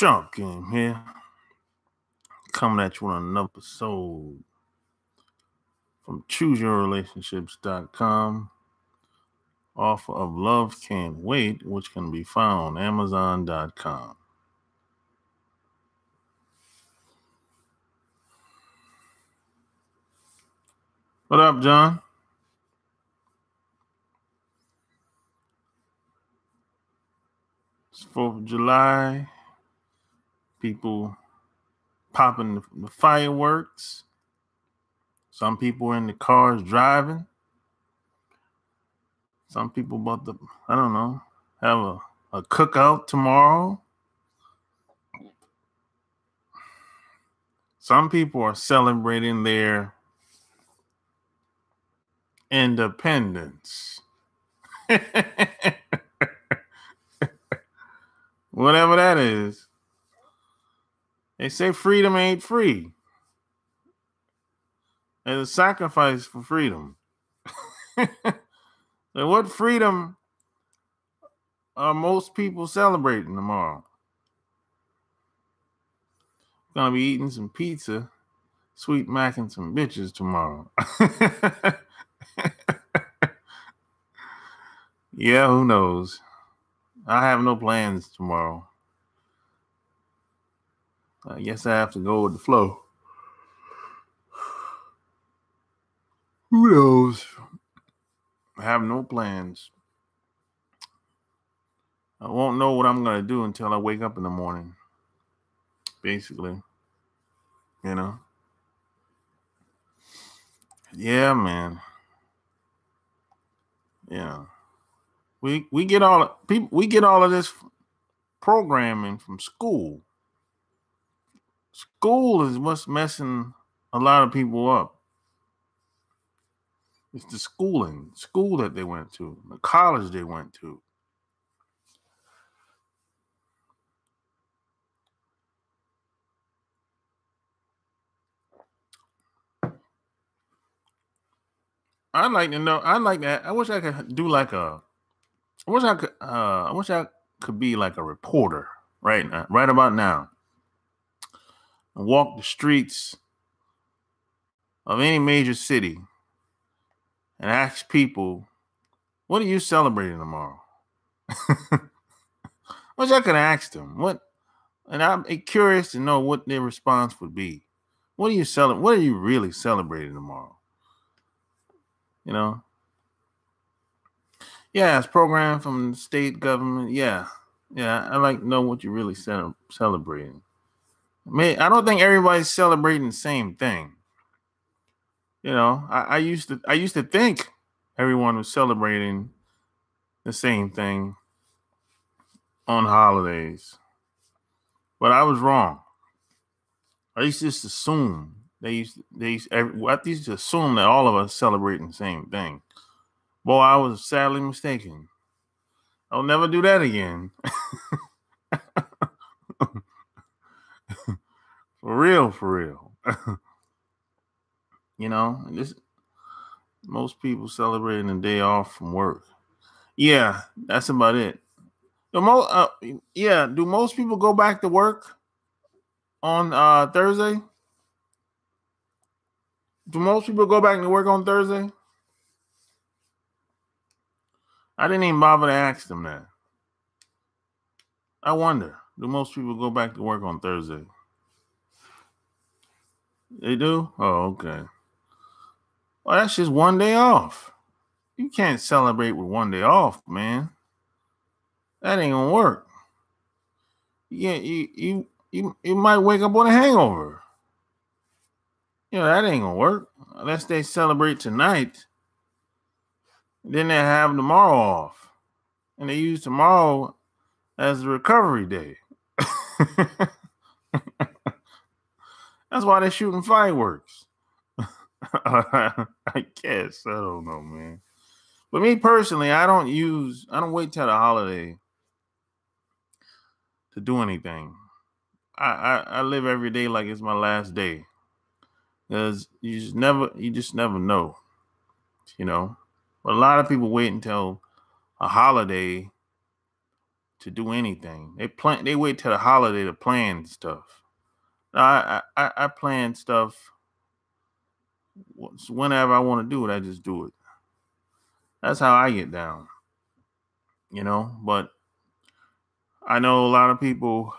Sharp Game here, coming at you on another episode from ChooseYourRelationships.com. Offer of Love Can't Wait, which can be found on Amazon.com. What up, John? It's 4th of July. People popping the fireworks. Some people are in the cars driving. Some people about to, have a cookout tomorrow. Some people are celebrating their independence. Whatever that is. They say freedom ain't free. There's a sacrifice for freedom. So what freedom are most people celebrating tomorrow? Gonna be eating some pizza, sweet mac, and some bitches tomorrow. Yeah, who knows? I have no plans tomorrow. I guess I have to go with the flow. Who knows? I have no plans. I won't know what I'm going to do until I wake up in the morning. Basically. You know? Yeah, man. Yeah. We get all of this programming from school. School is what's messing a lot of people up. It's the school that they went to, the college they went to. I'd like to know. I wish I could do like I wish I could be like a reporter right about now, and walk the streets of any major city and ask people, "What are you celebrating tomorrow?" Wish I could ask them and I'm curious to know what their response would be. What are you really celebrating tomorrow? You know? Yeah, it's programmed from the state government. Yeah, I like to know what you're really celebrating. I don't think everybody's celebrating the same thing. You know, I used to think everyone was celebrating the same thing on holidays, but I was wrong. I used to just assume I used to assume that all of us celebrating the same thing. Boy, I was sadly mistaken. I'll never do that again. For real. You know, most people celebrating a day off from work. Yeah, that's about it. Do most people go back to work on Thursday? Do most people go back to work on Thursday? I didn't even bother to ask them that. I wonder, do most people go back to work on Thursday? They do? Oh, okay. Well, that's just one day off. You can't celebrate with one day off, man. That ain't gonna work. Yeah, you might wake up on a hangover. You know, that ain't gonna work unless they celebrate tonight. Then they have tomorrow off, and they use tomorrow as a recovery day. That's why they're shooting fireworks. I guess. I don't know, man. But me personally, I don't wait till the holiday to do anything. I live every day like it's my last day. Because you just never know. You know? But a lot of people wait until a holiday to do anything. They wait till the holiday to plan stuff. I plan stuff whenever I want to do it. I just do it. That's how I get down. But I know a lot of people,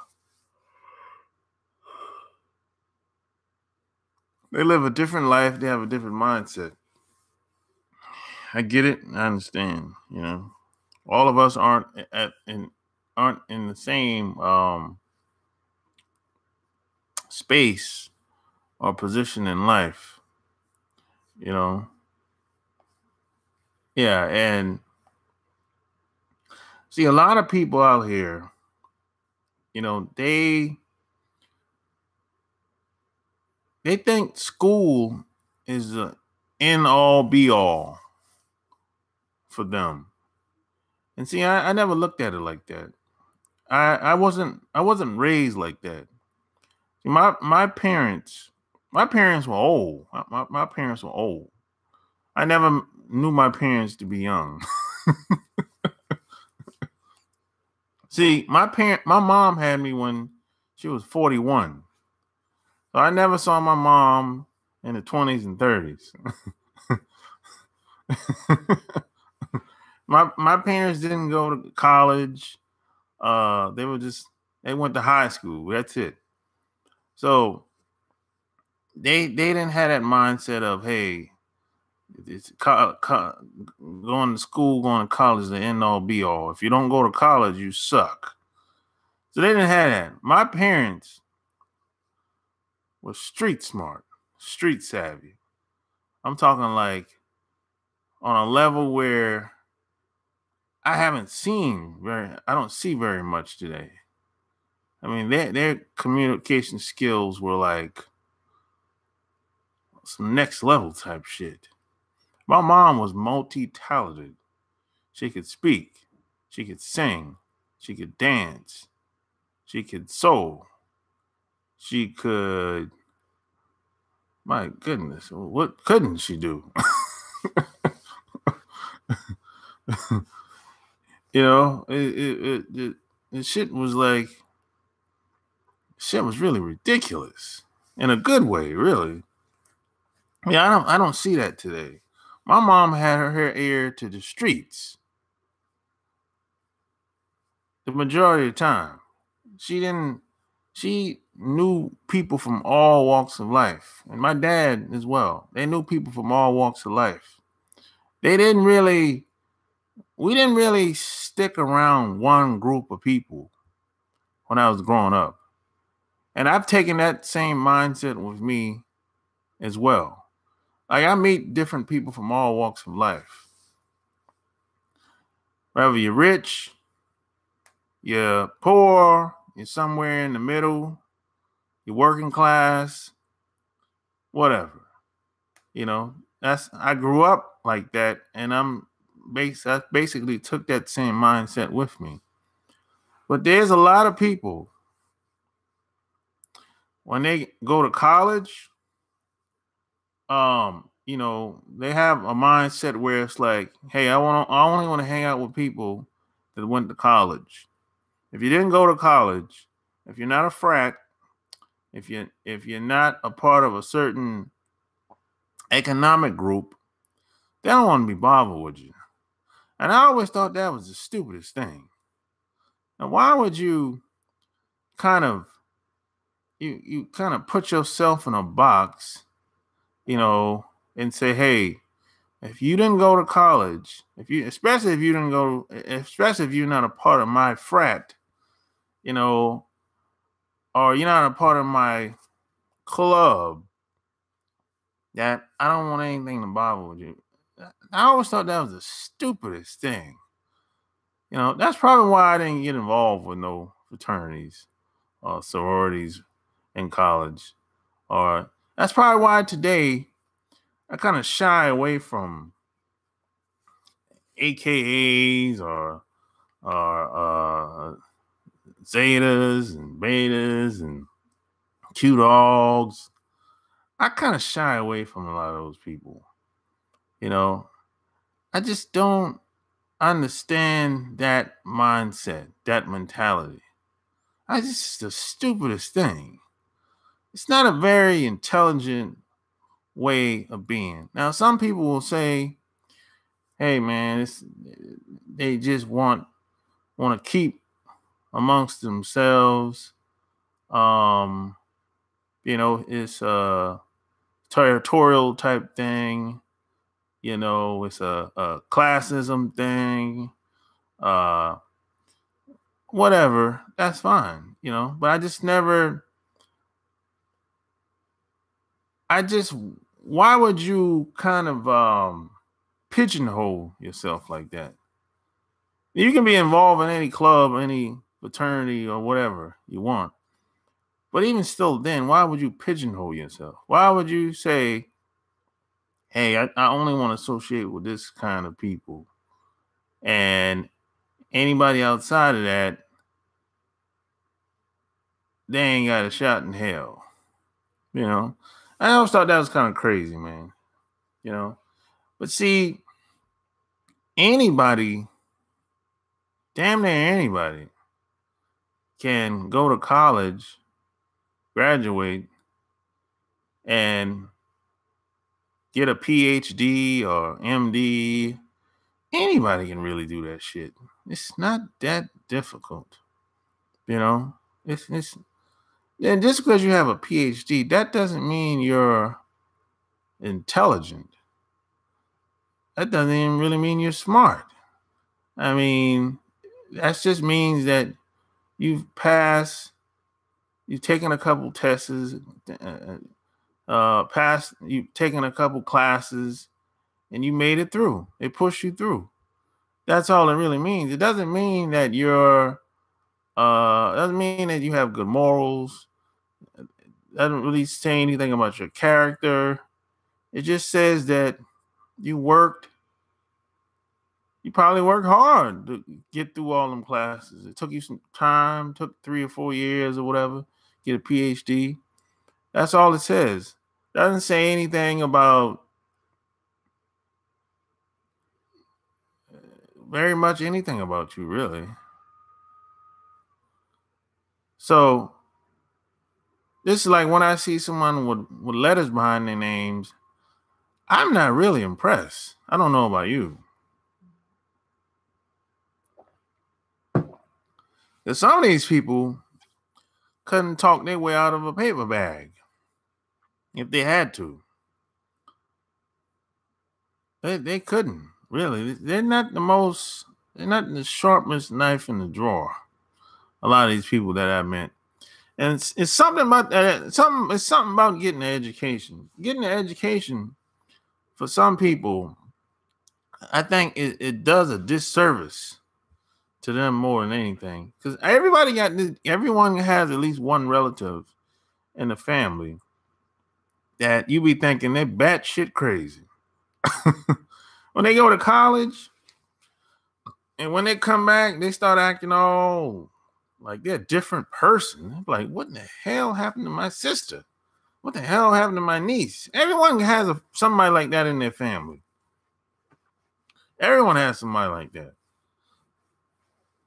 they live a different life. They have a different mindset. I get it. I understand. All of us aren't in the same space or position in life. Yeah, and see, a lot of people out here, they think school is the end all be all for them. And see, I never looked at it like that. I wasn't raised like that. See, my parents were old. My parents were old. I never knew my parents to be young. See, my mom had me when she was 41. So I never saw my mom in the 20s and 30s. my parents didn't go to college. They went to high school. That's it. So they didn't have that mindset of, hey, it's going to school, going to college is the end all be all. If you don't go to college, you suck. So they didn't have that. My parents were street smart, street savvy. I'm talking like on a level where I don't see very much today. I mean, their communication skills were like some next level type shit. My mom was multi-talented. She could speak, she could sing, she could dance, she could sew, she could, my goodness, what couldn't she do? The shit was like, shit was really ridiculous in a good way, really. Yeah, I don't see that today. My mom had her ear to the streets the majority of the time. She knew people from all walks of life. And my dad as well. They knew people from all walks of life. We didn't really stick around one group of people when I was growing up. And I've taken that same mindset with me as well. Like, I meet different people from all walks of life. Whether you're rich, you're poor, you're somewhere in the middle, you're working class, whatever. I grew up like that, and I basically took that same mindset with me. But there's a lot of people, when they go to college, they have a mindset where it's like, hey, I only want to hang out with people that went to college. If you didn't go to college, if you're not a frat, if you're not a part of a certain economic group, they don't want to be bothered with you. And I always thought that was the stupidest thing. Now, why would you kind of put yourself in a box, and say, hey, if you didn't go to college, especially if you're not a part of my frat, or you're not a part of my club, that I don't want anything to bother with you. I always thought that was the stupidest thing. That's probably why I didn't get involved with no fraternities or sororities in college. Or that's probably why today I kind of shy away from AKAs or Zetas and Betas and Q Dogs. I kind of shy away from a lot of those people. I just don't understand that mindset, that mentality. It's the stupidest thing. It's not a very intelligent way of being. Now, some people will say, "Hey, man, they just want to keep amongst themselves. Um, it's a territorial type thing. It's a classism thing. Uh, whatever. That's fine. But why would you kind of pigeonhole yourself like that? You can be involved in any club, any fraternity, or whatever you want. But even still, then, why would you pigeonhole yourself? Why would you say, hey, I only want to associate with this kind of people? And anybody outside of that, they ain't got a shot in hell. I always thought that was kind of crazy, man. But see, anybody, damn near anybody, can go to college, graduate, and get a PhD or MD. Anybody can really do that shit. It's not that difficult. It's and just because you have a PhD, that doesn't mean you're intelligent. That doesn't even really mean you're smart. I mean, that just means that you've taken a couple tests, you've taken a couple classes, and you made it through. They pushed you through. That's all it really means. It doesn't mean that doesn't mean that you have good morals. It doesn't really say anything about your character. It just says that you probably worked hard to get through all them classes. It took you some time, took 3 or 4 years or whatever, get a PhD. That's all it says. It doesn't say anything about very much anything about you, really. So this is like when I see someone with letters behind their names, I'm not really impressed. I don't know about you. Because some of these people couldn't talk their way out of a paper bag if they had to. They couldn't, really. They're not the sharpest knife in the drawer. A lot of these people that I met. And it's something about that. It's something about getting an education. Getting an education for some people, I think it does a disservice to them more than anything. Because everyone has at least one relative in the family that you be thinking they're batshit crazy. When they go to college and when they come back, they start acting all like they're a different person. Like, what in the hell happened to my sister? What the hell happened to my niece? Everyone has somebody like that in their family. Everyone has somebody like that.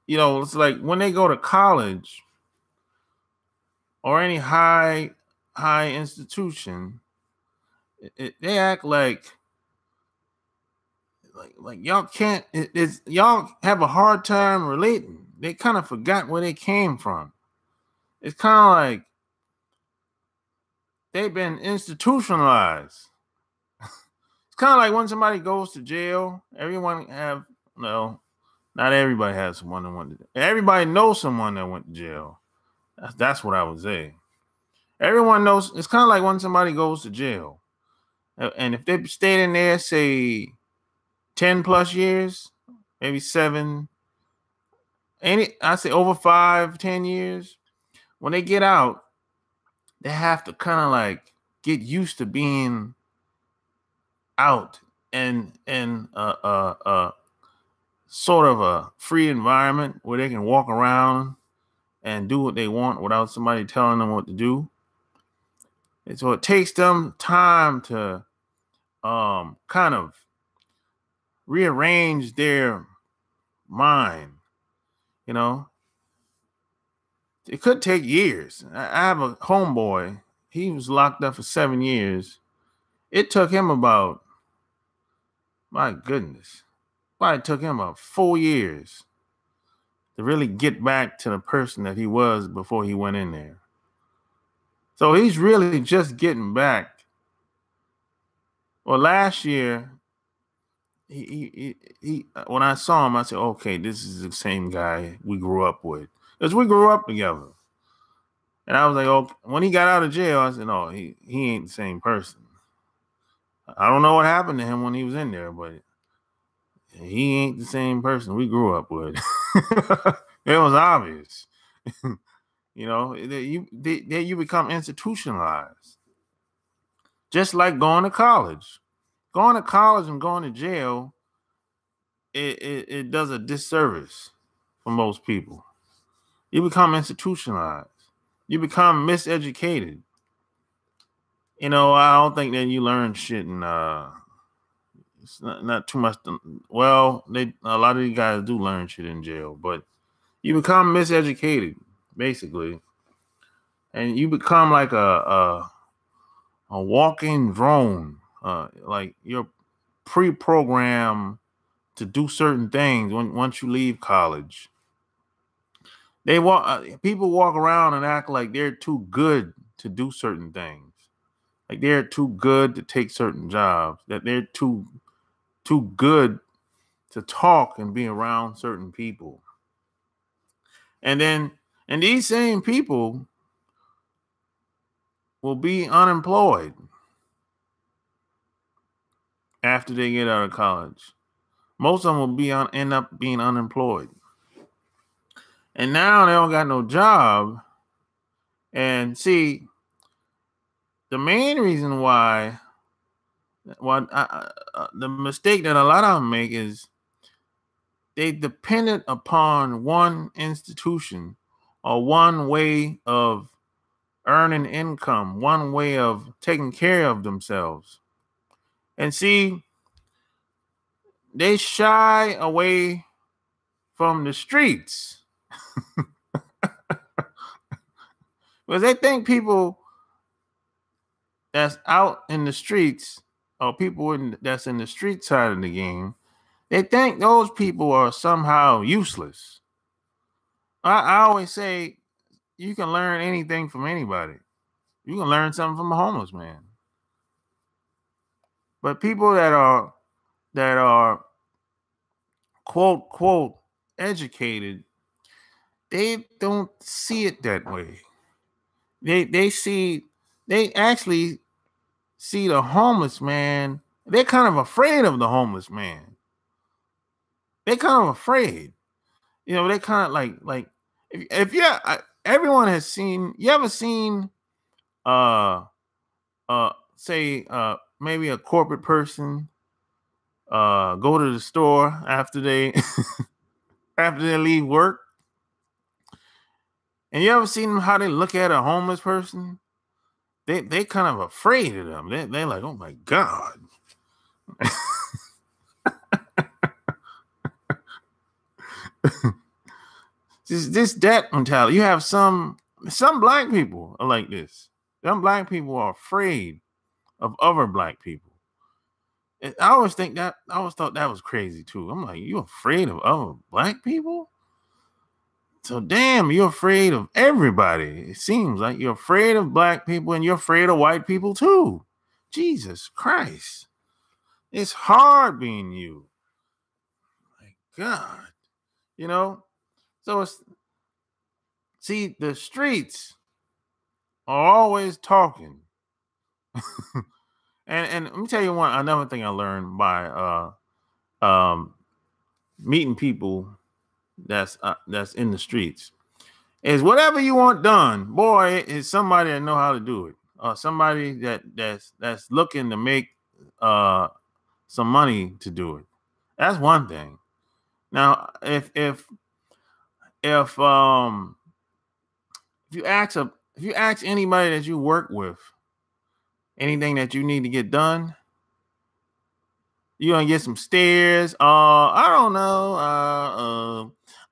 It's like when they go to college or any high institution, they act like y'all can't. Y'all have a hard time relating. They kind of forgot where they came from. It's kind of like they've been institutionalized. It's kind of like when somebody goes to jail. Not everybody has someone that went to jail. Everybody knows someone that went to jail. That's what I would say. Everyone knows. It's kind of like when somebody goes to jail. And if they stayed in there, say, 10 plus years, maybe 7, I say over 5, 10 years, when they get out, they have to kind of like get used to being out and sort of a free environment where they can walk around and do what they want without somebody telling them what to do. And so it takes them time to kind of rearrange their mind. You know, it could take years. I have a homeboy. He was locked up for 7 years. It took him about, my goodness, probably took him about 4 years to really get back to the person that he was before he went in there. So he's really just getting back. Well, last year, he when I saw him, I said, okay, this is the same guy we grew up with. Because we grew up together. And I was like, oh, when he got out of jail, I said, no, he ain't the same person. I don't know what happened to him when he was in there, but he ain't the same person we grew up with. It was obvious. You know, you become institutionalized. Just like going to college. Going to college and going to jail, it does a disservice for most people. You become institutionalized. You become miseducated. You know, I don't think that you learn shit in it's not too much. Well, a lot of these guys do learn shit in jail, but you become miseducated, basically, and you become like a walking drone. Like you're pre-programmed to do certain things once you leave college. People walk around and act like they're too good to do certain things, like they're too good to take certain jobs, that they're too good to talk and be around certain people. And these same people will be unemployed after they get out of college. Most of them will end up being unemployed. And now they don't got no job. And see, the main reason why the mistake that a lot of them make is they dependent upon one institution or one way of earning income, one way of taking care of themselves. And see, they shy away from the streets because they think people that's out in the streets or people that's in the street side of the game, they think those people are somehow useless. I always say you can learn anything from anybody. You can learn something from a homeless man. But people that are quote educated, they don't see it that way. They actually see the homeless man. They're kind of afraid of the homeless man. They're kind of afraid. You know, they kind of like if everyone has seen. You ever seen say maybe a corporate person go to the store after they after they leave work, and you ever seen how they look at a homeless person? They kind of afraid of them. They're like, oh my God. This that mentality. You have some black people are like this. Some black people are afraid of other black people. And I always thought that was crazy too. I'm like, you afraid of other black people? So damn, you're afraid of everybody. It seems like you're afraid of black people and you're afraid of white people too. Jesus Christ. It's hard being you. My God. You know? So the streets are always talking. and let me tell you another thing I learned by meeting people that's in the streets is whatever you want done, boy, is somebody that know how to do it. Somebody that's looking to make some money to do it. That's one thing. Now, if you ask anybody that you work with anything that you need to get done, You're gonna get some stares. I don't know.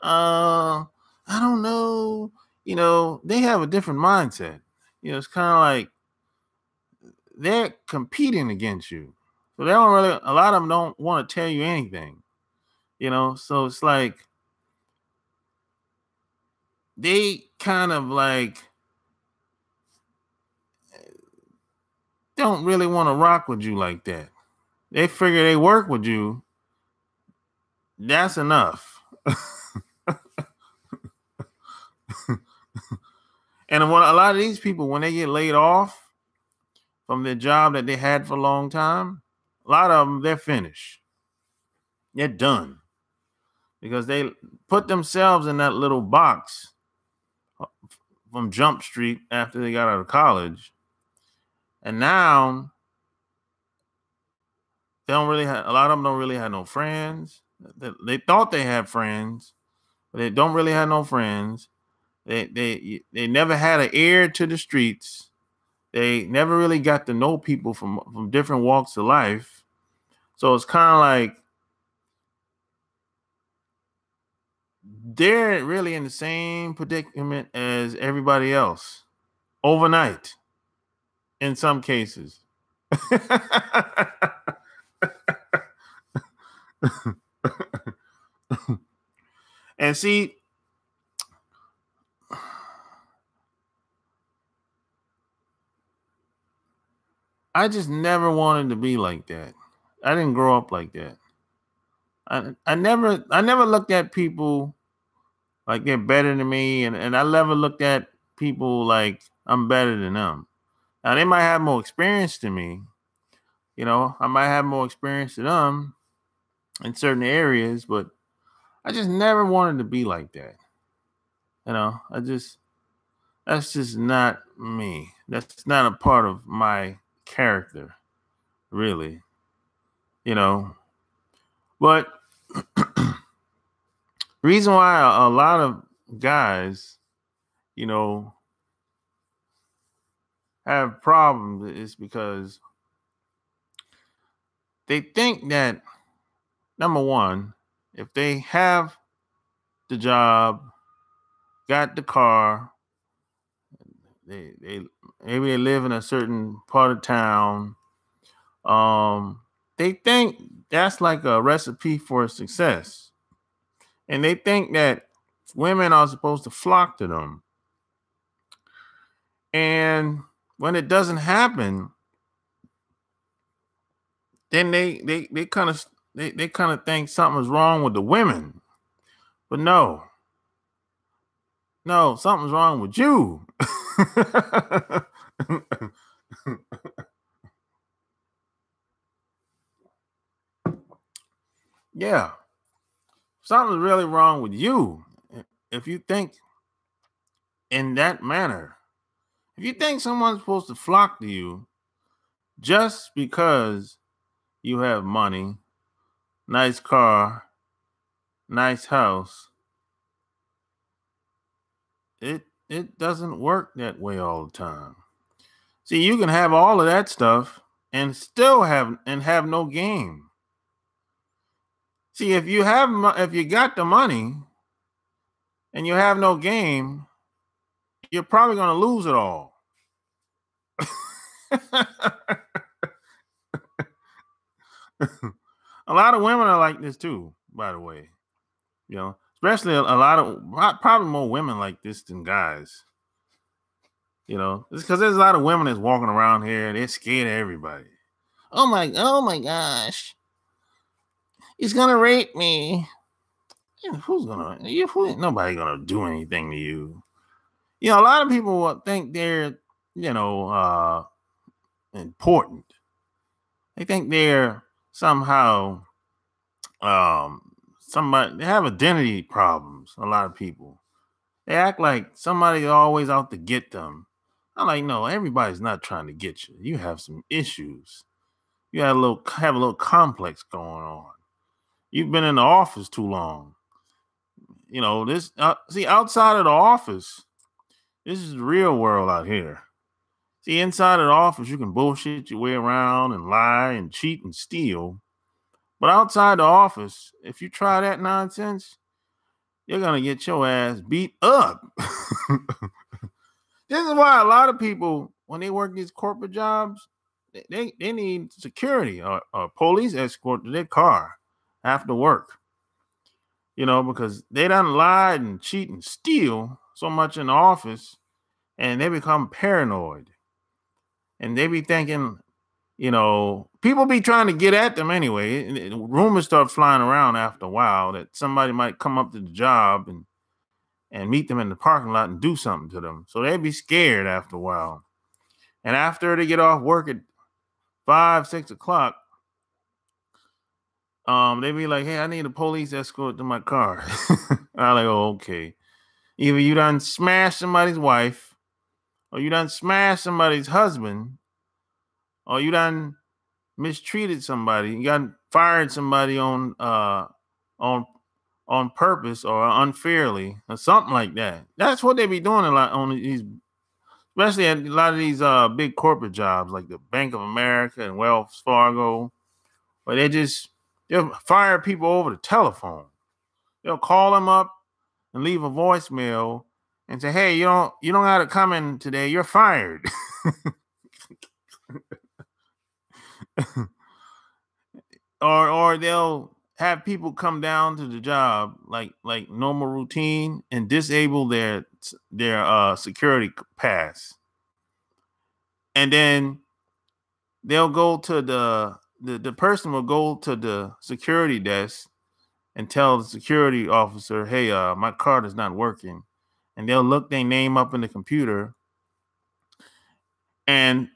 I don't know. They have a different mindset. It's kind of like they're competing against you. So they don't really, a lot of them don't want to tell you anything, So it's like they kind of like don't really want to rock with you like that. They figure they work with you. That's enough. And when a lot of these people, when they get laid off from their job that they had for a long time, a lot of them, they're finished. They're done. Because they put themselves in that little box from Jump Street after they got out of college. And now they don't really have, a lot of them don't really have no friends. They thought they had friends, but they don't really have no friends. They never had an ear to the streets. They never really got to know people from different walks of life. So it's kind of like they're really in the same predicament as everybody else overnight in some cases. And see, I just never wanted to be like that. I didn't grow up like that. I never looked at people like they're better than me, and I never looked at people like I'm better than them. Now they might have more experience than me. I might have more experience than them in certain areas, but I just never wanted to be like that. That's just not me. That's not a part of my character, really. But reason why a lot of guys, have problems is because they think that, number one, if they have the job, got the car, they maybe they live in a certain part of town, they think that's like a recipe for success. And they think that women are supposed to flock to them. And when it doesn't happen, then they kind of think something's wrong with the women. But no, something's wrong with you. Yeah, something's really wrong with you if you think in that manner. If you think someone's supposed to flock to you just because you have money, nice car, nice house, it doesn't work that way all the time. See, you can have all of that stuff and still have no game. See, if you got the money and you have no game, you're probably going to lose it all. A lot of women are like this too, by the way. Especially a lot of, probably more women like this than guys. It's because there's a lot of women that's walking around here and they're scared of everybody. Oh my gosh, he's gonna rape me. Nobody gonna do anything to you. A lot of people think they're, important. They think they're somehow somebody. They have identity problems. A lot of people, they act like somebody's always out to get them. I'm like, no, everybody's not trying to get you. You have some issues. You have a little complex going on. You've been in the office too long. This. See, outside of the office, this is the real world out here. See, inside of the office, you can bullshit your way around and lie and cheat and steal. But outside the office, if you try that nonsense, you're gonna get your ass beat up. This is why a lot of people, when they work these corporate jobs, they need security or police escort to their car after work. Because they done lied and cheat and steal so much in the office, and they become paranoid. And they be thinking, people be trying to get at them anyway. Rumors start flying around after a while that somebody might come up to the job and meet them in the parking lot and do something to them. So they'd be scared after a while. And after they get off work at 5, 6 o'clock, they be like, hey, I need a police escort to my car. I'm like, oh, okay. Either you done smashed somebody's wife, or you done smashed somebody's husband, or you done mistreated somebody, you got fired somebody on purpose or unfairly or something like that. That's what they be doing a lot on these, especially at a lot of these big corporate jobs like the Bank of America and Wells Fargo, where they'll fire people over the telephone. They'll call them up and leave a voicemail and say, "Hey, you don't have to come in today. You're fired." or they'll have people come down to the job like normal routine and disable their security pass, and then they'll go to the person will go to the security desk and tell the security officer, "Hey, my card is not working," and they'll look their name up in the computer, and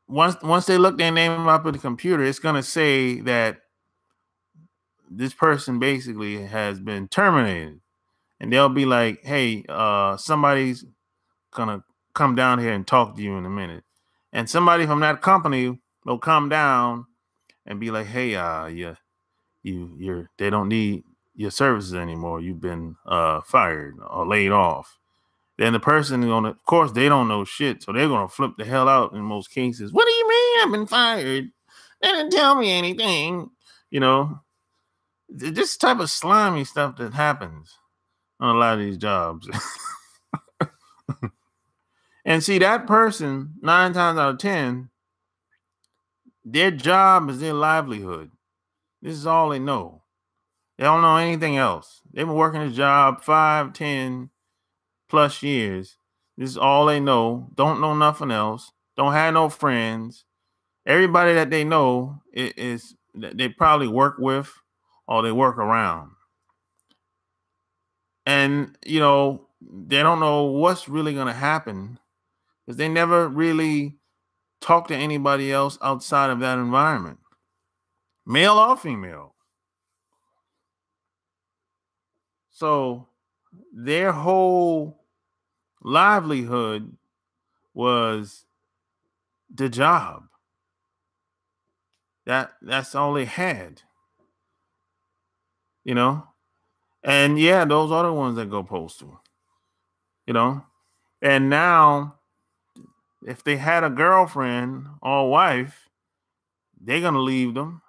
once they look their name up in the computer, it's gonna say that this person basically has been terminated, and they'll be like, "Hey, somebody's gonna come down here and talk to you in a minute," and somebody from that company will come down and be like, "Hey, they don't need your services anymore. You've been fired or laid off." Then the person of course, they don't know shit, so they're gonna flip the hell out in most cases. "What do you mean I've been fired? They didn't tell me anything." This type of slimy stuff that happens on a lot of these jobs. And see, that person, 9 times out of 10, their job is their livelihood. This is all they know. They don't know anything else. They've been working a job 5, 10 plus years. This is all they know. Don't know nothing else. Don't have no friends. Everybody that they know is that they probably work with or they work around. And, they don't know what's really going to happen because they never really talk to anybody else outside of that environment, male or female. So their whole livelihood was the job. That's all they had, And yeah, those are the ones that go postal, And now, if they had a girlfriend or wife, they're gonna leave them.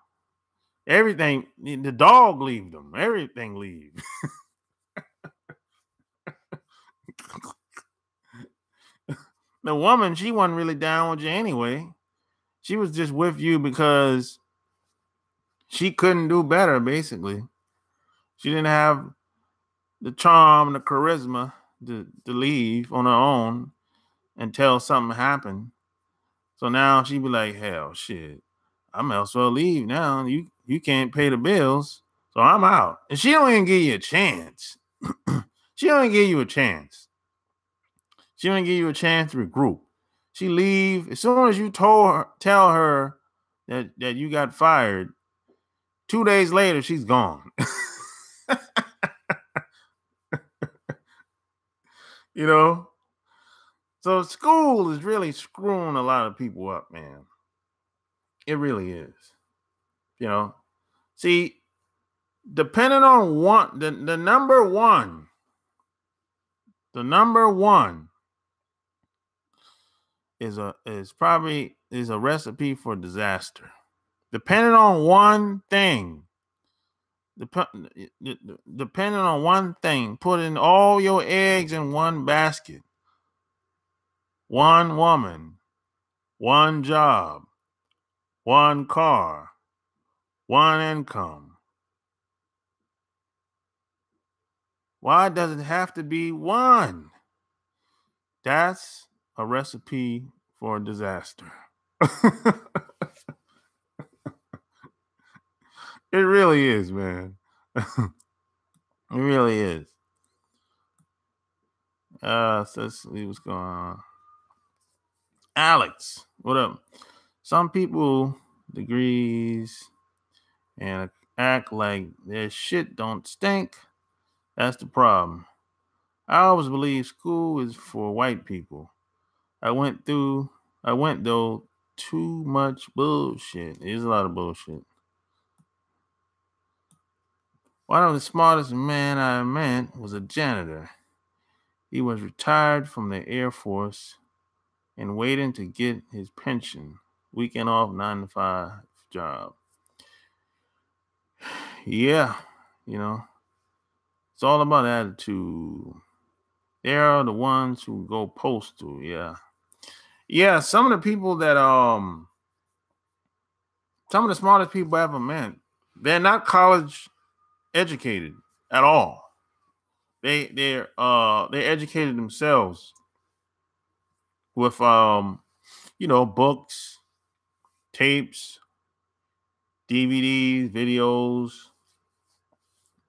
Everything, the dog leave them. Everything leave. The woman, she wasn't really down with you anyway. She was just with you because she couldn't do better, basically. She didn't have the charm, the charisma to leave on her own until something happened. So now she be like, hell, shit, I might as well leave now. You can't pay the bills, so I'm out. And she don't even give you a chance. She don't even give you a chance. She don't give you a chance to regroup. She leave as soon as you tell her that you got fired. 2 days later, she's gone. So school is really screwing a lot of people up, man. It really is. See, depending on the number one is a recipe for disaster. Depending on one thing. Depending on one thing. Putting all your eggs in one basket. One woman. One job. One car. One income. Why does it have to be one? That's a recipe for disaster. It really is, man. It really is. So let's see what's going on. Alex, what up? Some people degrees and act like their shit don't stink. That's the problem. I always believe school is for white people. I went though too much bullshit. There's a lot of bullshit. One of the smartest men I met was a janitor. He was retired from the Air Force and waiting to get his pension. Weekend off, 9 to 5 job. Yeah, it's all about attitude. They are the ones who go postal. Yeah. Some of the people that some of the smartest people I ever met, they're not college educated at all. They're educated themselves with books, tapes, DVDs, videos,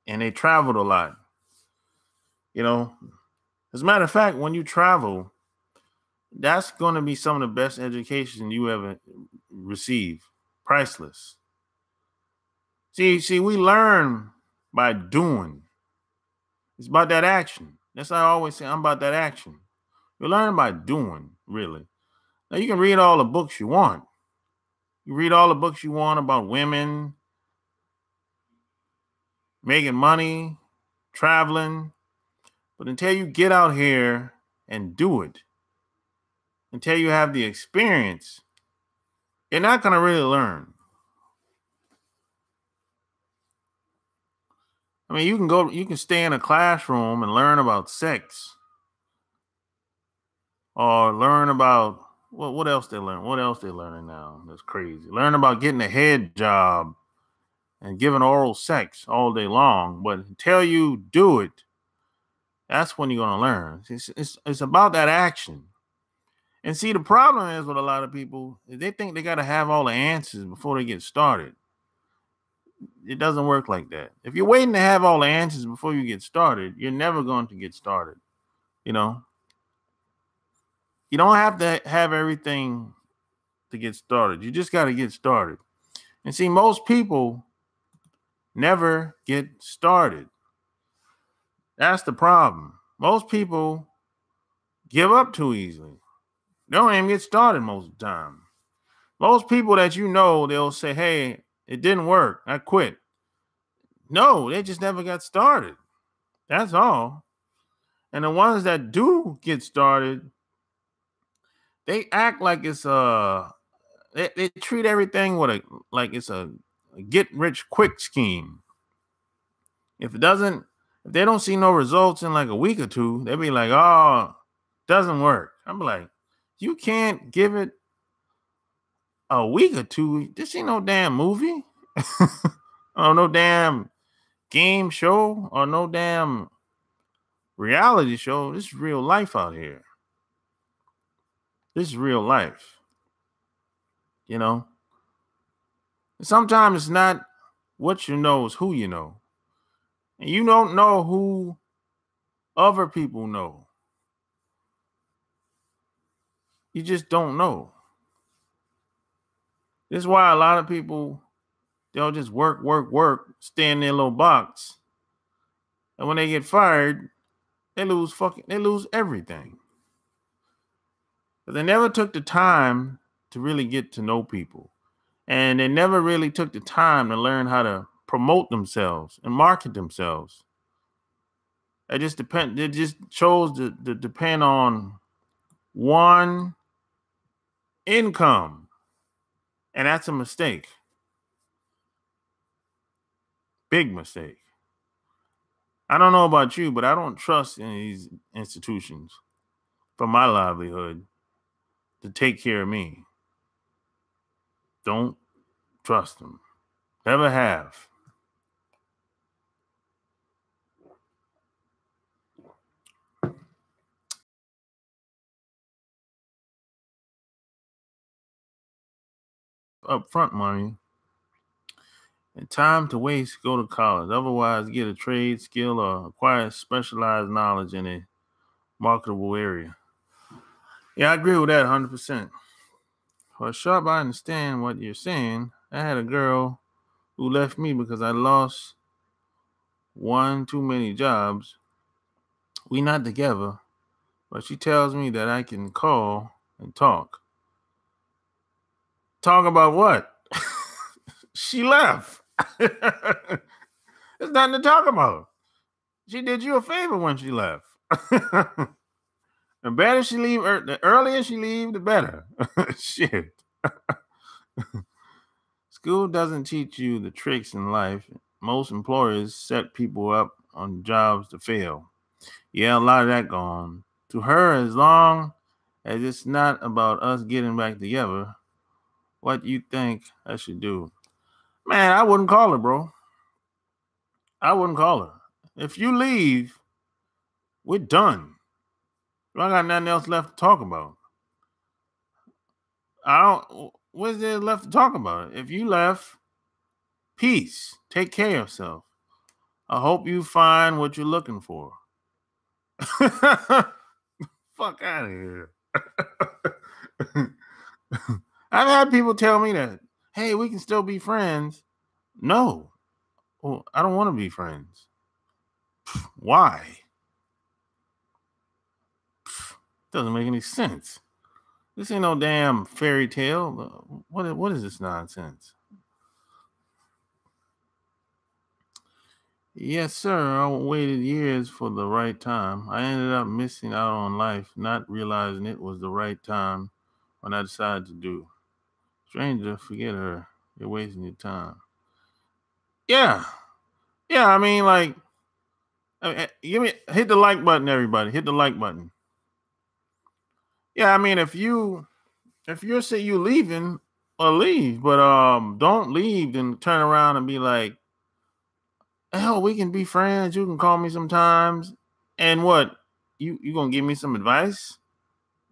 and they traveled a lot. As a matter of fact, when you travel, that's going to be some of the best education you ever receive. Priceless. See, we learn by doing. It's about that action. That's why I always say I'm about that action. You learn by doing, really. Now you can read all the books you want. You read all the books you want about women, making money, traveling. But until you get out here and do it, until you have the experience, you're not going to really learn. I mean, you can stay in a classroom and learn about sex or learn about what else they learn. What else they learning now? That's crazy. Learn about getting a head job and giving oral sex all day long. But until you do it, that's when you're going to learn. It's about that action. And see, the problem is with a lot of people, they think they got to have all the answers before they get started. It doesn't work like that. If you're waiting to have all the answers before you get started, you're never going to get started. You don't have to have everything to get started. You just got to get started. And see, most people never get started. That's the problem. Most people give up too easily. They don't even get started most of the time. Most people that they'll say, hey, it didn't work. I quit. No, they just never got started. That's all. And the ones that do get started, they act like it's they treat everything like it's a get rich quick scheme. If they don't see no results in like a week or two, they'll be like, oh, doesn't work. I'm like, you can't give it a week or two. This ain't no damn movie. Or no damn game show or no damn reality show. This is real life out here. This is real life. Sometimes it's not what you know, it's who you know. And you don't know who other people know. You just don't know. This is why a lot of people, they'll just work, stay in their little box. And when they get fired, they lose everything. But they never took the time to really get to know people. And they never really took the time to learn how to promote themselves and market themselves. They just chose to depend on one income. And that's a mistake. Big mistake. I don't know about you, but I don't trust in these institutions for my livelihood to take care of me. Don't trust them. Never have. Upfront money and time to waste, go to college. Otherwise, get a trade, skill, or acquire specialized knowledge in a marketable area. Yeah, I agree with that 100%. For sharp, I understand what you're saying. I had a girl who left me because I lost one too many jobs. We not together, but she tells me that I can call and talk. Talk about what? She left. There's nothing to talk about. She did you a favor when she left. The better she leave, the earlier she leave, the better. Shit. School doesn't teach you the tricks in life. Most employers set people up on jobs to fail. Yeah, a lot of that gone. To her, as long as it's not about us getting back together, what you think I should do? Man, I wouldn't call her, bro. I wouldn't call her. If you leave, we're done. I got nothing else left to talk about. I don't. What's there left to talk about? If you left, peace. Take care of yourself. I hope you find what you're looking for. Fuck out of here. I've had people tell me that, hey, we can still be friends. No. Well, I don't want to be friends. Why? Doesn't make any sense. This ain't no damn fairy tale. What is this nonsense? Yes, sir. I waited years for the right time. I ended up missing out on life, not realizing it was the right time when I decided to do. Stranger, forget her. You're wasting your time. Yeah. Yeah, I mean, like, hit the like button, everybody. Hit the like button. Yeah, I mean, if you're say you leaving, leave, but don't leave and turn around and be like, hell, we can be friends. You can call me sometimes. And what? You gonna give me some advice?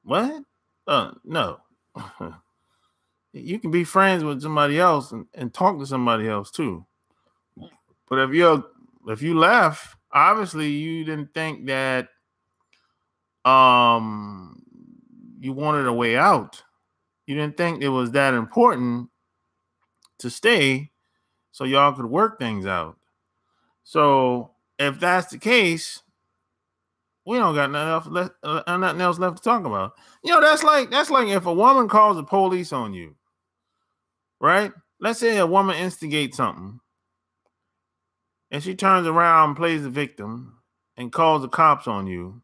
What? No. You can be friends with somebody else and talk to somebody else too. But if you left, obviously you didn't think that um you wanted a way out. You didn't think it was that important to stay so y'all could work things out. So if that's the case, we don't got nothing else left to talk about. That's like if a woman calls the police on you, right? Let's say a woman instigates something, and she turns around, plays the victim, and calls the cops on you,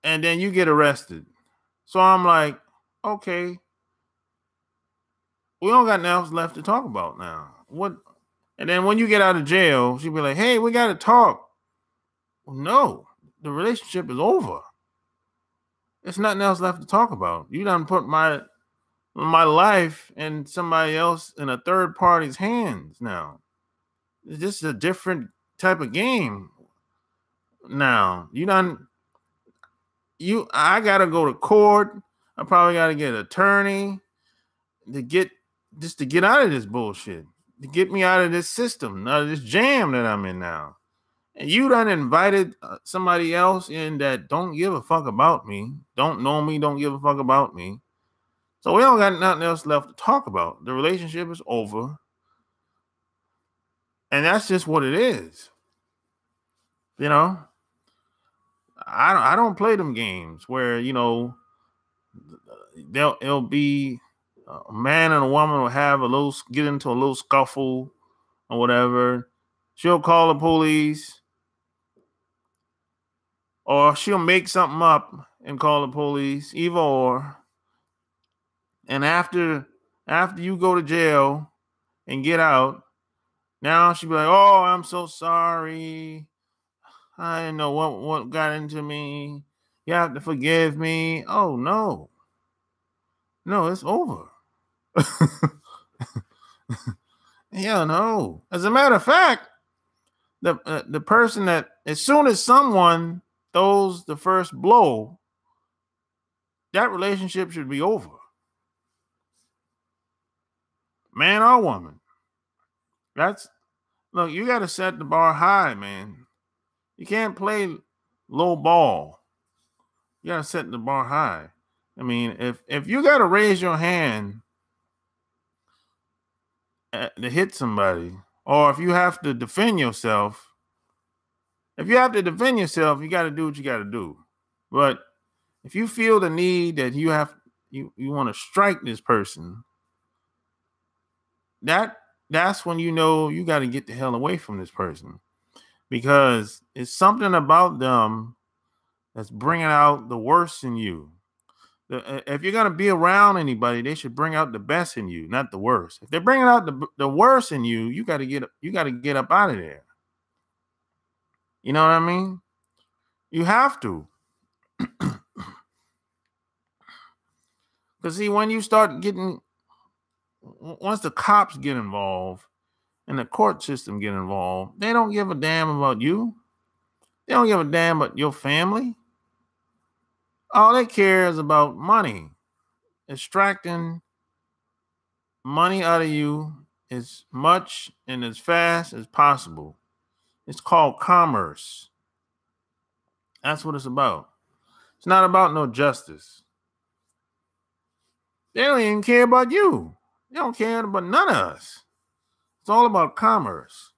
and then you get arrested. So I'm like, okay, we don't got nothing else left to talk about now. What? And then when you get out of jail, she'll be like, hey, we got to talk. Well, no, the relationship is over. There's nothing else left to talk about. You done put my life in somebody else in a third party's hands now. It's just a different type of game now. I gotta go to court. I probably gotta get an attorney to get out of this bullshit. To get me out of this system, out of this jam that I'm in now. And you done invited somebody else in that don't give a fuck about me, don't know me, don't give a fuck about me. So we don't got nothing else left to talk about. The relationship is over. And that's just what it is. I don't play them games where, it'll be a man and a woman will get into a little scuffle or whatever. She'll call the police or she'll make something up and call the police, either or. And after you go to jail and get out, Now she'd be like, "Oh, I'm so sorry. I didn't know what got into me. You have to forgive me." Oh no, no, it's over. Yeah, no. As a matter of fact, the person that as soon as someone throws the first blow, that relationship should be over, man or woman. That's Look. You got to set the bar high, man. You can't play low ball. You got to set the bar high. I mean, if you got to raise your hand to hit somebody, or if you have to defend yourself, you got to do what you got to do. But if you feel the need that you want to strike this person, that's when you know you got to get the hell away from this person, because it's something about them that's bringing out the worst in you. If you're gonna be around anybody, they should bring out the best in you, not the worst. If they're bringing out the worst in you, you got to get up out of there. You know what I mean? You have to, because see, when you start getting, once the cops get involved and the court system get involved, they don't give a damn about you. They don't give a damn about your family. All they care is about money, extracting money out of you as much and as fast as possible. It's called commerce. That's what it's about. It's not about no justice. They don't even care about you. They don't care about none of us. It's all about commerce.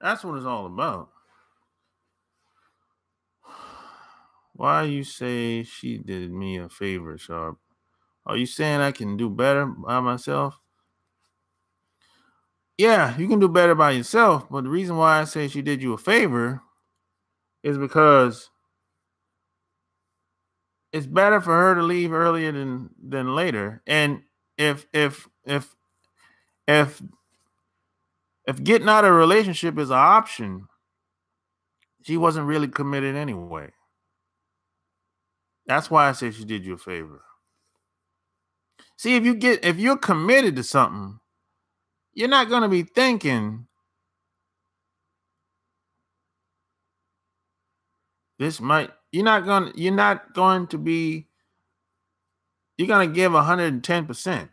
That's what it's all about. Why you say she did me a favor, Sharp? Are you saying I can do better by myself? Yeah, you can do better by yourself, but the reason why I say she did you a favor is because it's better for her to leave earlier than later. And if if if if if getting out of a relationship is an option, she wasn't really committed anyway. That's why I say she did you a favor. See, if you're committed to something, you're not going to be thinking you're not going to be, you're going to give 110%.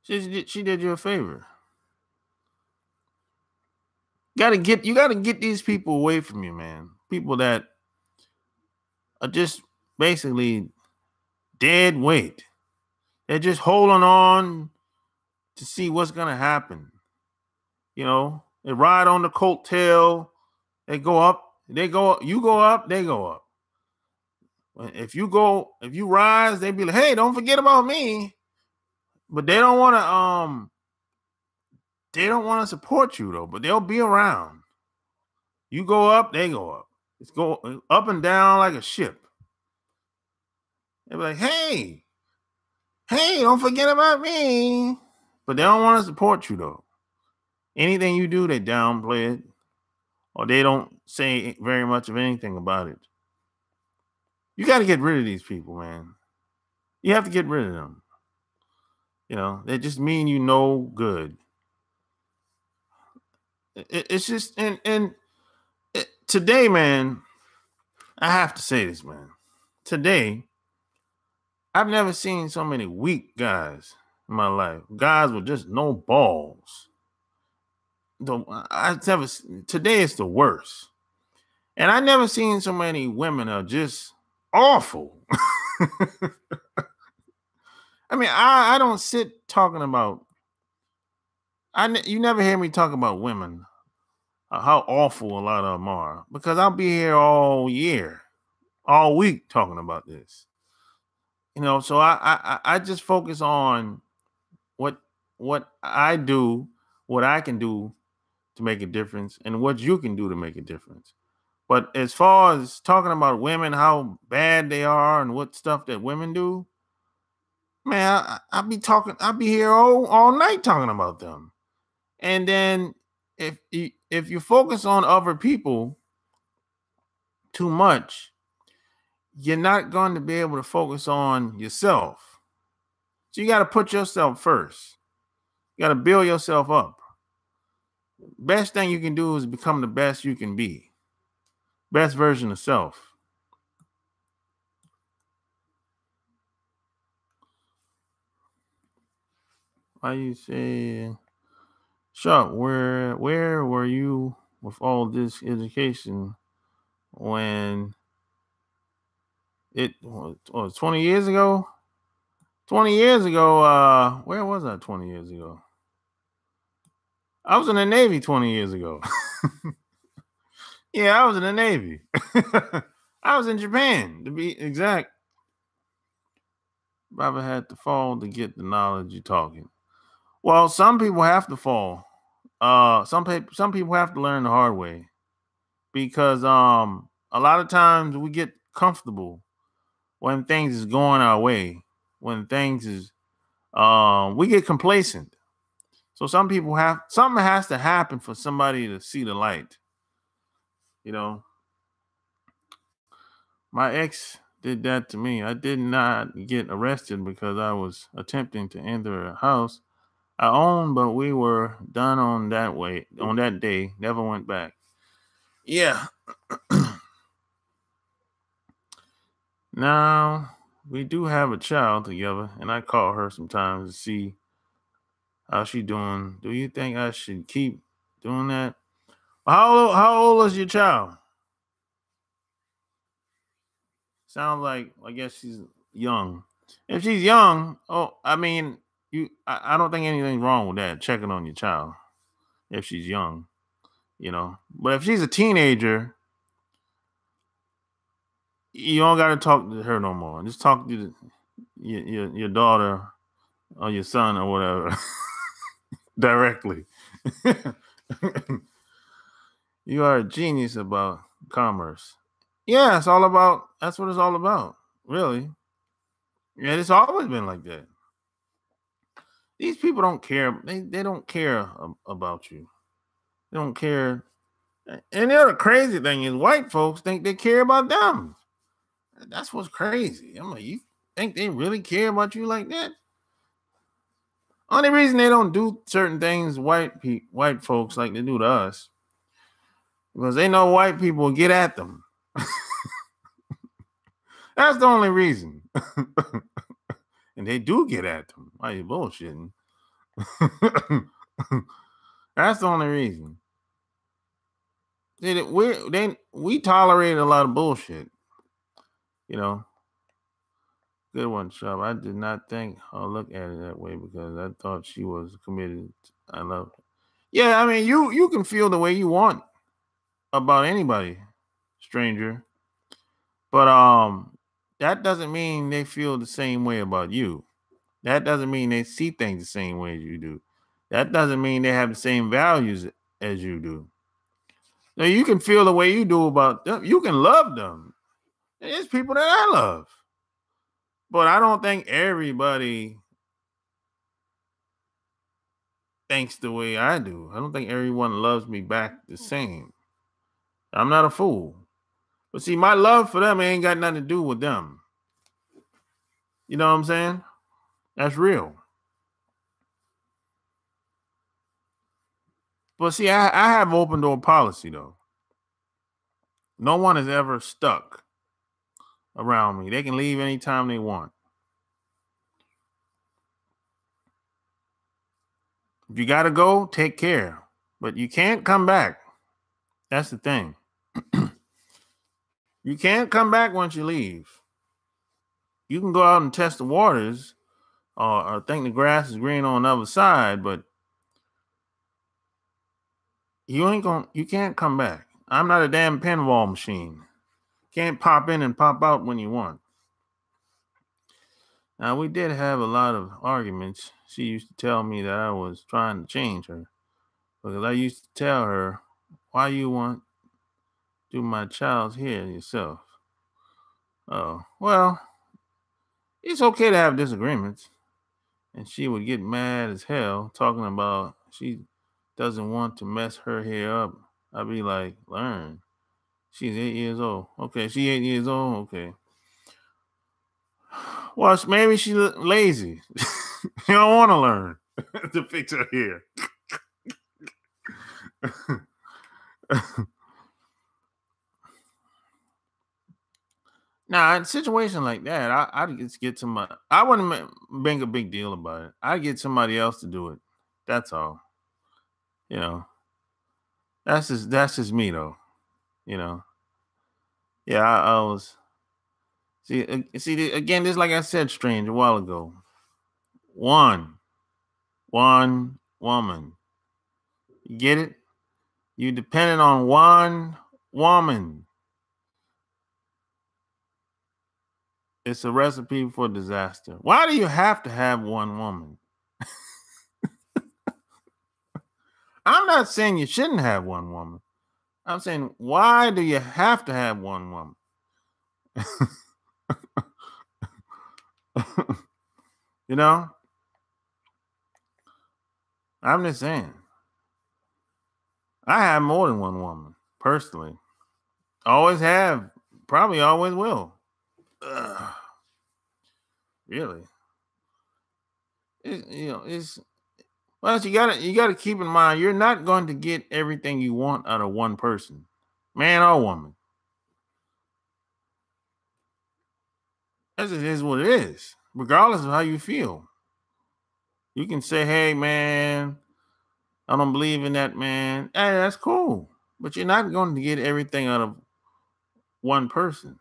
She did you a favor. You got to get these people away from you, man. People that are just basically dead weight. They're just holding on to see what's going to happen. You know, they ride on the coattail. They go up, you go up, they go up. If you rise, they be like, "Hey, don't forget about me." But they don't want to support you though, but they'll be around. You go up, they go up. It's go up and down like a ship. They be like, "Hey, don't forget about me." But they don't want to support you though. Anything you do, they downplay it, or they don't say very much of anything about it. You got to get rid of these people, man. You have to get rid of them. You know, they just mean you no good. It's just today, man. I have to say this, man. Today, I've never seen so many weak guys in my life. Guys with just no balls. Today is the worst. And I never seen so many women are just awful. I mean, I don't sit talking about. You never hear me talk about women, how awful a lot of them are, because I'll be here all year, all week talking about this. You know, so I just focus on what I do, what I can do to make a difference, and what you can do to make a difference. But as far as talking about women, how bad they are and what stuff that women do, man, I'll be here all night talking about them. And then if you focus on other people too much, you're not going to be able to focus on yourself. So you got to put yourself first. You got to build yourself up. Best thing you can do is become the best you can be. Best version of self. Why you say, Chuck, where were you with all this education when it was 20 years ago? 20 years ago, where was I 20 years ago? I was in the Navy 20 years ago. Yeah, I was in the Navy. I was in Japan, to be exact. Baba had to fall to get the knowledge you're talking. Well, some people have to fall. Some people have to learn the hard way because a lot of times we get comfortable when things is going our way. When things is we get complacent. So something has to happen for somebody to see the light. You know, my ex did that to me. I did not get arrested because I was attempting to enter a house I owned, but we were done on that day. Never went back. Yeah. Now we do have a child together, and I call her sometimes to see how she doing. Do you think I should keep doing that? How old is your child? Sounds like I guess she's young. If she's young, I mean, I don't think anything's wrong with that. Checking on your child if she's young, But if she's a teenager, you don't got to talk to her no more. Just talk to your daughter or your son or whatever directly. You are a genius about commerce. Yeah, that's what it's all about, really. Yeah, it's always been like that. These people don't care. They don't care about you. They don't care. And the other crazy thing is white folks think they care about them. That's what's crazy. I'm like, you think they really care about you like that? Only reason they don't do certain things white folks like they do to us because they know white people will get at them. That's the only reason. And they do get at them. Why you bullshitting? That's the only reason. We tolerate a lot of bullshit. Good one, Sharp. I did not think or look at it that way because I thought she was committed. I love her. Yeah, I mean, you can feel the way you want about anybody, stranger. But that doesn't mean they feel the same way about you. That doesn't mean they see things the same way as you do. That doesn't mean they have the same values as you do. Now you can feel the way you do about them. You can love them. There's people that I love. But I don't think everybody thinks the way I do. I don't think everyone loves me back the same. I'm not a fool. But see, my love for them ain't got nothing to do with them. You know what I'm saying? That's real. But see, I have open door policy though. No one is ever stuck around me. They can leave anytime they want. If you got to go, take care. But you can't come back. That's the thing. You can't come back once you leave. You can go out and test the waters or think the grass is green on the other side, but you can't come back. I'm not a damn pinball machine. Can't pop in and pop out when you want. Now, we did have a lot of arguments. She used to tell me that I was trying to change her because I used to tell her, why you want do my child's hair yourself. Oh, well, it's okay to have disagreements. And she would get mad as hell talking about she doesn't want to mess her hair up. I'd be like, learn. She's 8 years old. Okay, she 8 years old. Okay. Well, maybe she's lazy. She don't want to learn to fix her hair. Now, in a situation like that, I'd just get somebody. I wouldn't make a big deal about it. I'd get somebody else to do it. That's all. You know, that's just me though. You know, yeah. I was see again. This, like I said, strange a while ago. One woman. You get it? You depended on one woman. It's a recipe for disaster. Why do you have to have one woman? I'm not saying you shouldn't have one woman. I'm saying, why do you have to have one woman? You know? I'm just saying. I have more than one woman, personally. Always have. Probably always will. Ugh. Really? It's well, you gotta keep in mind you're not going to get everything you want out of one person, man or woman. That just is what it is, regardless of how you feel. You can say, "Hey, man, I don't believe in that, man." Hey, that's cool, but you're not going to get everything out of one person.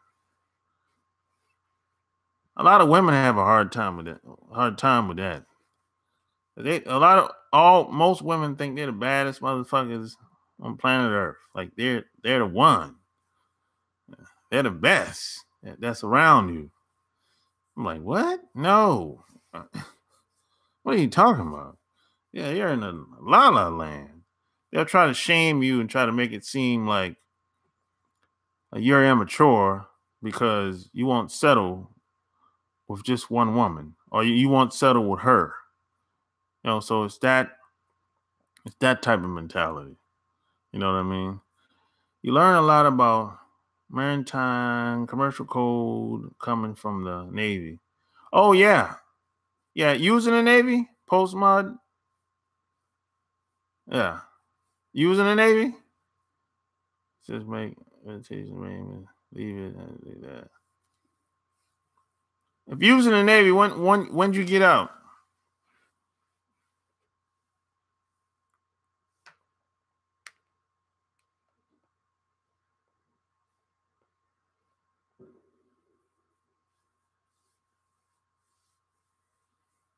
A lot of women have a hard time with that. Hard time with that. Most women think they're the baddest motherfuckers on planet Earth. Like they're the one. They're the best that's around you. I'm like, what? No. What are you talking about? Yeah, you're in a la la land. They'll try to shame you and try to make it seem like you're immature because you won't settle with just one woman, or you won't settle with her. So it's that type of mentality. You know what I mean? You learn a lot about maritime commercial code coming from the Navy. Oh yeah, yeah. Using the Navy post mod. Yeah, using the Navy. Just make meditation, leave it like that. If using the Navy, when'd you get out?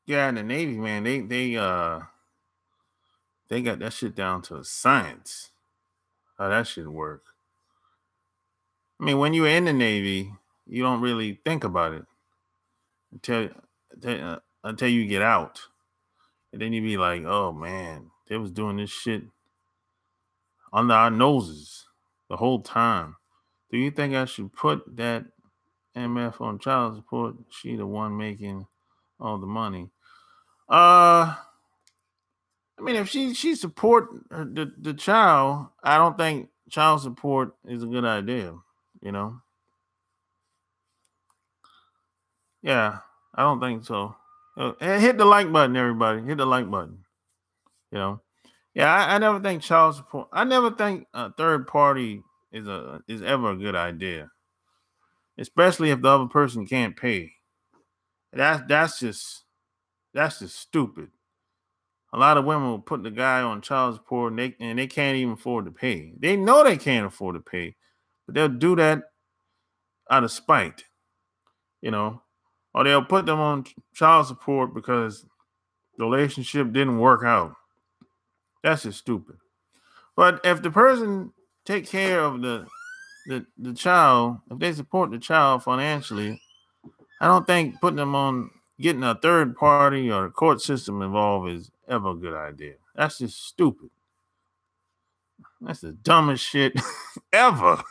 Yeah, in the Navy, man, they got that shit down to a science. How that shit work. I mean, when you're in the Navy, you don't really think about it until until you get out, and then you be like, "Oh man, they was doing this shit under our noses the whole time." Do you think I should put that MF on child support? She the one making all the money. I mean, if she support the child, I don't think child support is a good idea. You know? Yeah, I don't think so. Hit the like button, everybody. Hit the like button. You know? Yeah, I never think child support. I never think a third party is ever a good idea, especially if the other person can't pay. That's just stupid. A lot of women will put the guy on child support and they can't even afford to pay. They know they can't afford to pay, but they'll do that out of spite, you know, or they'll put them on child support because the relationship didn't work out. That's just stupid. But if the person take care of the child, if they support the child financially, I don't think putting them on getting a third party or the court system involved is ever a good idea. That's just stupid. That's the dumbest shit ever,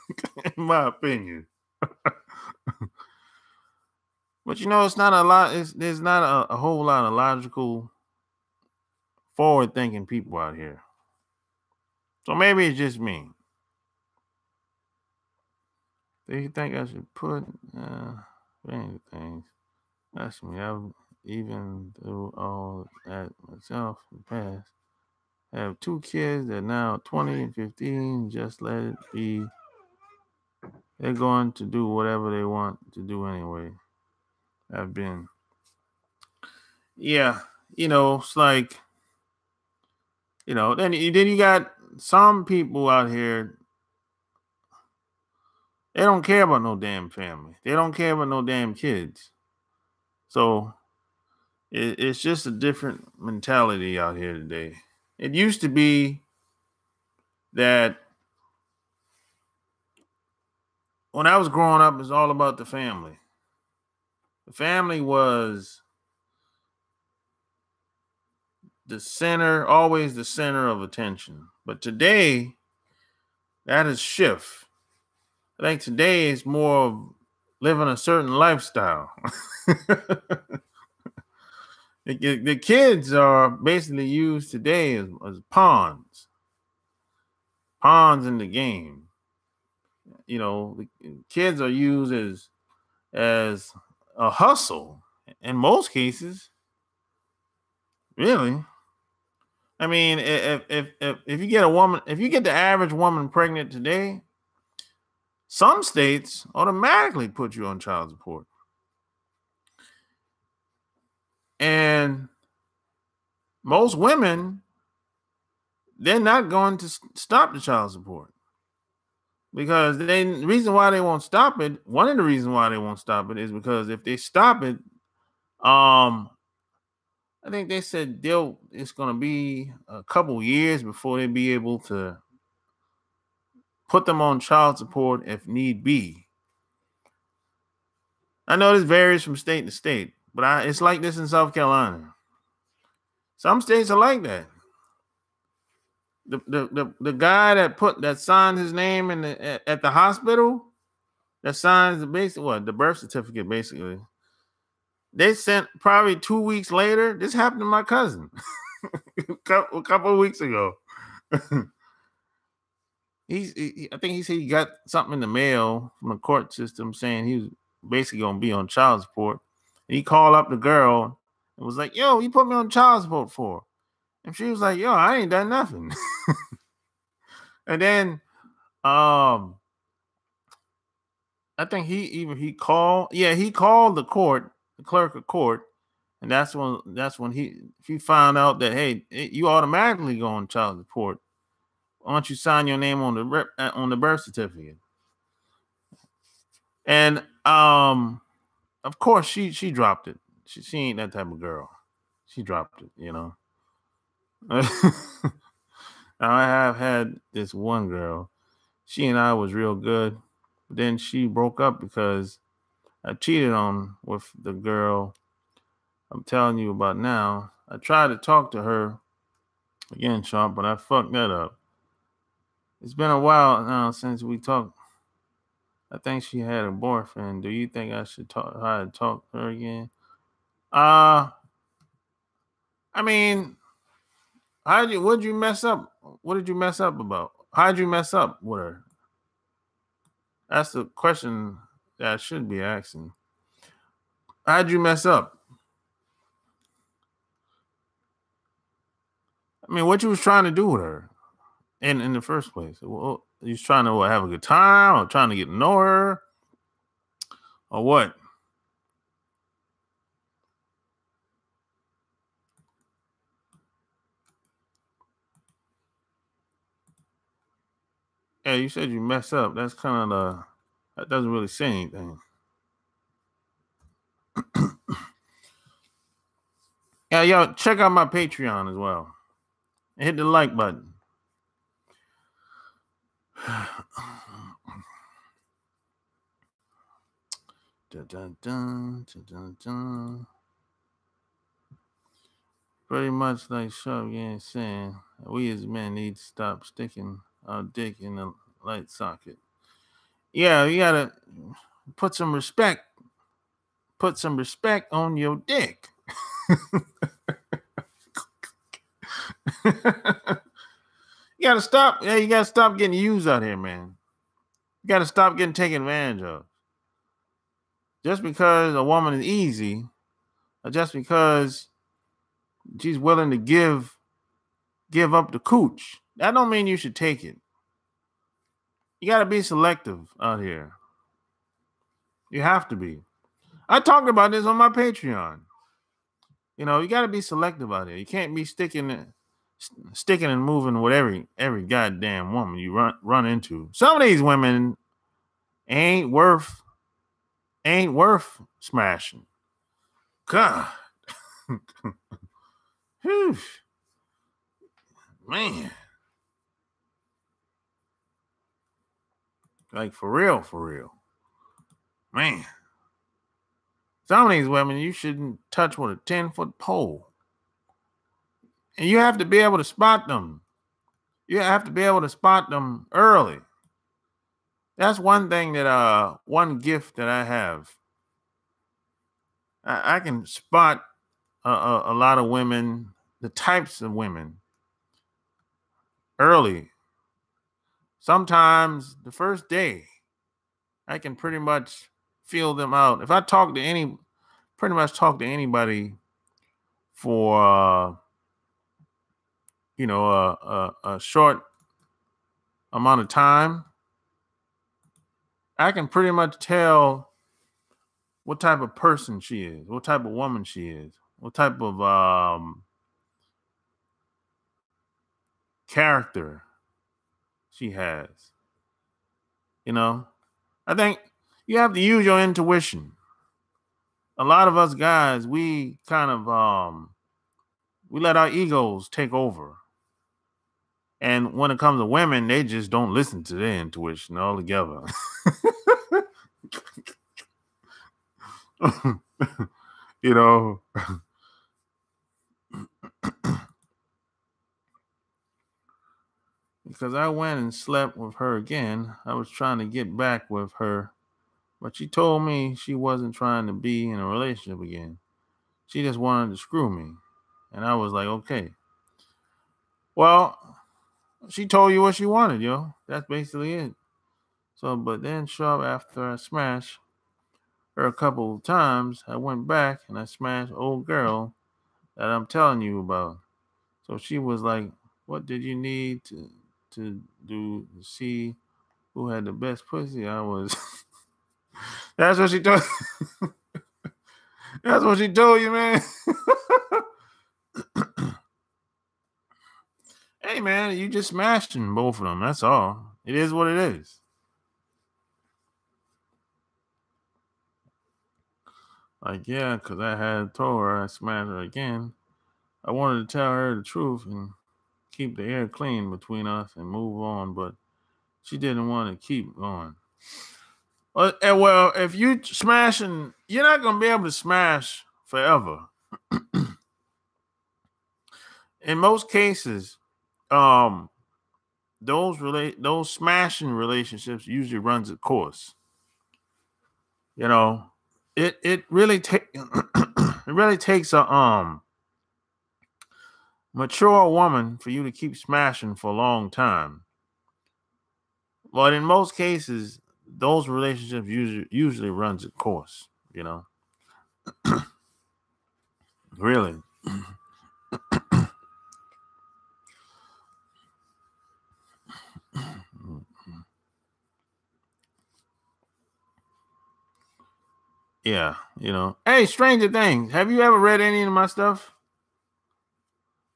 in my opinion. But it's not a lot. There's not a whole lot of logical, forward-thinking people out here. So maybe it's just me. Do you think I should put many things? Ask me. I've even through all that myself in the past. I have 2 kids that are now 20 and 15. Just let it be. They're going to do whatever they want to do anyway. I've been. Yeah, it's like, then you got some people out here. They don't care about no damn family. They don't care about no damn kids. So it's just a different mentality out here today. It used to be that when I was growing up, it was all about the family. The family was the center, always the center of attention. But today, that has shifted. I think today is more of living a certain lifestyle. The kids are basically used today as pawns in the game. The kids are used as a hustle in most cases. Really, I mean, if you get a woman, if you get the average woman pregnant today, some states automatically put you on child support, and most women, they're not going to stop the child support. Because the reason why they won't stop it, one of the reasons why they won't stop it is because if they stop it, I think they said it's going to be a couple years before they be able to put them on child support if need be. I know this varies from state to state, but it's like this in South Carolina. Some states are like that. The guy that signed his name at the hospital, that signs the birth certificate basically. They sent probably 2 weeks later. This happened to my cousin a couple of weeks ago. I think he said he got something in the mail from the court system saying he was basically going to be on child support. And he called up the girl and was like, "Yo, you put me on child support for?" And she was like, "Yo, I ain't done nothing." And then I think he called the court, the clerk of court, and that's when he found out that, hey, you automatically go on child support once you sign your name on the birth certificate. And of course she dropped it. She ain't that type of girl. She dropped it. I have had this one girl. She and I was real good. But then she broke up because I cheated on with the girl I'm telling you about now. I tried to talk to her again, Sean, but I fucked that up. It's been a while now since we talked. I think she had a boyfriend. Do you think I should try to talk to her again? I mean, what did you mess up? What did you mess up about? How'd you mess up with her? That's the question that I should be asking. How'd you mess up? I mean, what you was trying to do with her in the first place? Well, you was trying to have a good time, or trying to get to know her, or what? Yeah, you said you messed up. That's kind of that doesn't really say anything. Yeah, yo, check out my Patreon as well. And hit the like button. Dun, dun, dun, dun, dun, dun. Pretty much like Sharp again saying, we as men need to stop sticking dick in the light socket. Yeah, you gotta put some respect. Put some respect on your dick. You gotta stop. Yeah, you gotta stop getting used out here, man. You gotta stop getting taken advantage of. Just because a woman is easy, or just because she's willing to give up the cooch, that don't mean you should take it. You gotta be selective out here. You have to be. I talked about this on my Patreon. You know, you gotta be selective out here. You can't be sticking and moving with every goddamn woman you run into. Some of these women ain't worth smashing. God. Whew. Man. Like for real. Man. Some of these women you shouldn't touch with a 10-foot pole. And you have to be able to spot them. You have to be able to spot them early. That's one thing that one gift that I have. I can spot a lot of women, the types of women, early. Sometimes the first day, I can pretty much feel them out. If I pretty much talk to anybody for a short amount of time, I can pretty much tell what type of person she is, what type of woman she is, what type of character she has. You know, I think you have to use your intuition. A lot of us guys, we kind of we let our egos take over. And when it comes to women, they just don't listen to their intuition altogether. You know, because I went and slept with her again. I was trying to get back with her, but she told me she wasn't trying to be in a relationship again. She just wanted to screw me. And I was like, okay. Well, she told you what she wanted, yo. That's basically it. So, but then sharp after I smashed her a couple of times, I went back and I smashed old girl that I'm telling you about. So she was like, what did you need to do to see who had the best pussy? I was that's what she told that's what she told you, man. Hey man, you just smashing both of them. That's all. It is what it is. Like, yeah, because I had told her I smashed her again. I wanted to tell her the truth and keep the air clean between us and move on, but she didn't want to keep going. Well, if you smashing, you're not gonna be able to smash forever. In most cases, those smashing relationships usually runs a course. You know, it really takes a mature woman for you to keep smashing for a long time. But in most cases, those relationships usually runs a course, you know. Really. Yeah, you know. Hey, Stranger Things, have you ever read any of my stuff?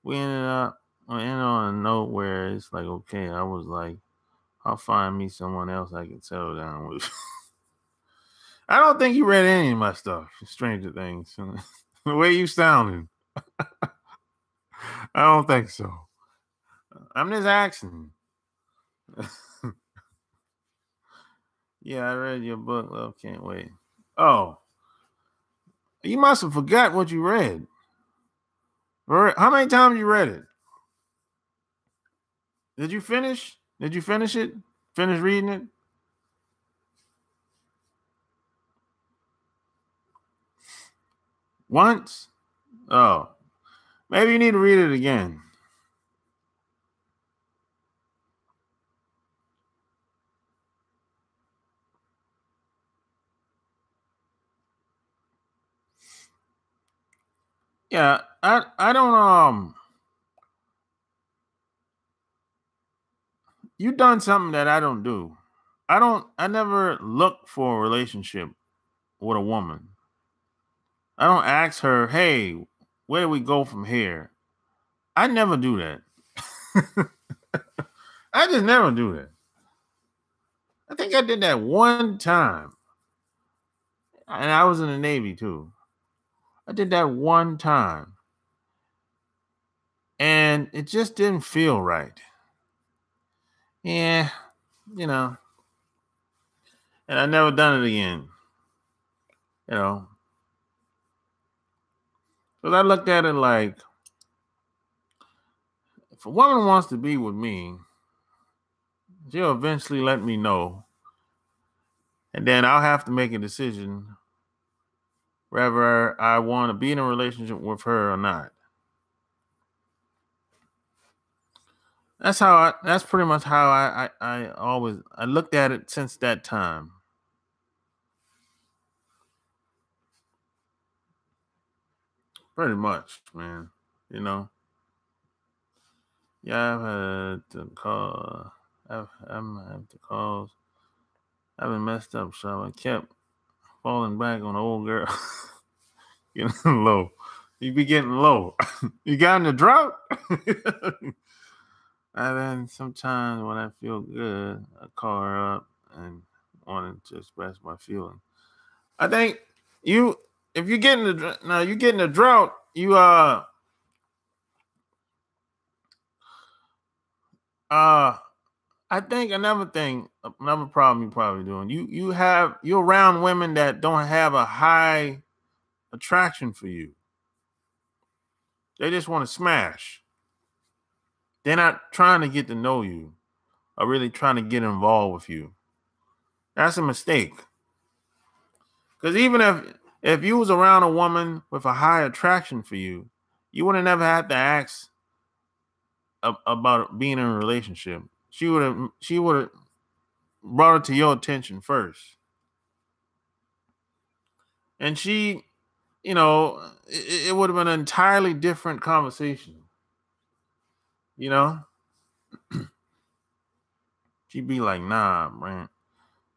We ended on a note where it's like, okay, I was like, I'll find me someone else I can settle down with. I don't think you read any of my stuff, Stranger Things. The way you sounding. I don't think so. I'm just asking. Yeah, I read your book, Love Can't Wait. Oh, you must have forgot what you read. How many times you read it? Did you finish? Did you finish it? Finish reading it? Once? Oh, maybe you need to read it again. Yeah, I don't you done something that I don't do. I never look for a relationship with a woman. I don't ask her, "Hey, where do we go from here?" I never do that. I just never do that. I think I did that one time. And I was in the Navy too. I did that one time. And it just didn't feel right. Yeah, you know. And I never done it again. You know. Because I looked at it like, if a woman wants to be with me, she'll eventually let me know. And then I'll have to make a decision whether I want to be in a relationship with her or not. That's pretty much how I always I looked at it since that time. Pretty much, man. You know. Yeah, I've had to call I'm had to calls. I've been messed up, so I kept falling back on the old girl. Getting low. You be getting low. You got in the drought? And then sometimes when I feel good, I call her up and wanted to express my feeling. I think you, if you get in the now you get in the drought, you uh I think another problem you probably doing. You're around women that don't have a high attraction for you. They just want to smash. They're not trying to get to know you or really trying to get involved with you. That's a mistake. Because even if you was around a woman with a high attraction for you, you would have never had to ask about being in a relationship. She would have brought it to your attention first, and it would have been an entirely different conversation. You know, she'd be like, "Nah, man,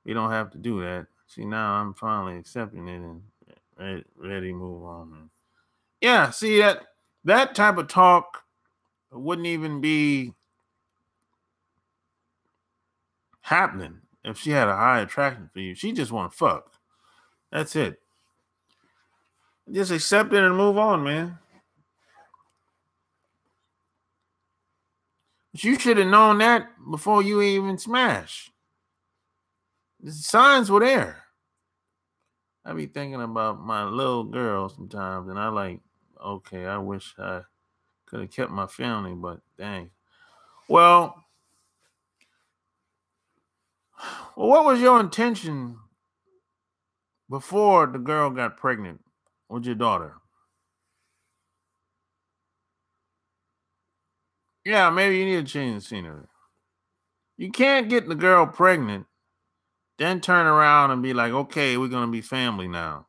we don't have to do that." See, now I'm finally accepting it and ready to move on. Man. Yeah, see that type of talk wouldn't even be happening if she had a high attraction for you. She just want to fuck. That's it. Just accept it and move on, man. But you should have known that before you even smash. The signs were there. I be thinking about my little girl sometimes, and I like, okay, I wish I could have kept my family, but dang. Well, what was your intention before the girl got pregnant with your daughter? Yeah, maybe you need to change the scenery. You can't get the girl pregnant, then turn around and be like, okay, we're gonna be family now.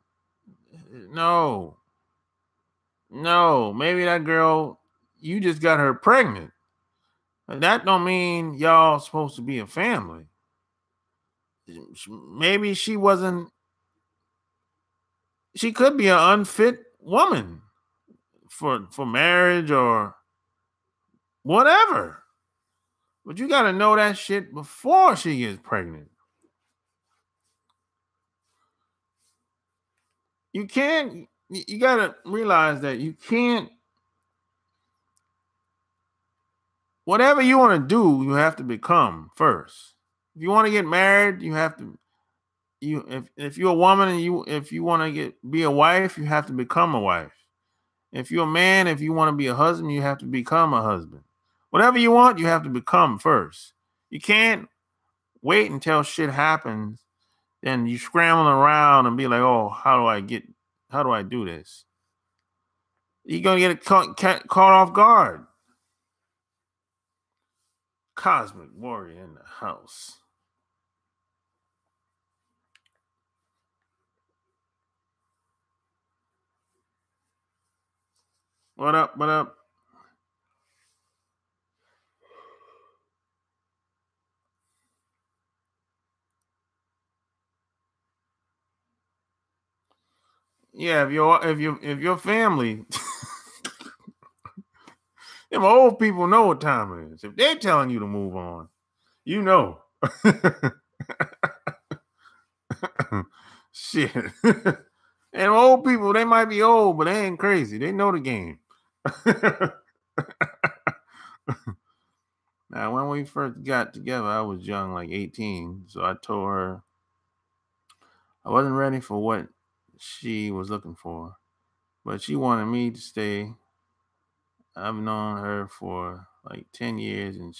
No, no. Maybe that girl, you just got her pregnant. That don't mean y'all supposed to be a family. Maybe she wasn't. She could be an unfit woman for marriage or whatever. But you got to know that shit before she gets pregnant. You can't. You got to realize that you can't. Whatever you want to do, you have to become first. If you want to get married, you have to. If you're a woman and if you want to be a wife, you have to become a wife. If you're a man, if you want to be a husband, you have to become a husband. Whatever you want, you have to become first. You can't wait until shit happens, then you scrambling around and be like, oh, how do I do this? You're gonna get caught off guard. Cosmic warrior in the house. What up? What up? Yeah, if your family, them old people know what time it is. If they're telling you to move on, you know. Shit. And old people, they might be old, but they ain't crazy. They know the game. Now, when we first got together, I was young, like 18. So I told her I wasn't ready for what she was looking for, but she wanted me to stay. I've known her for like 10 years, and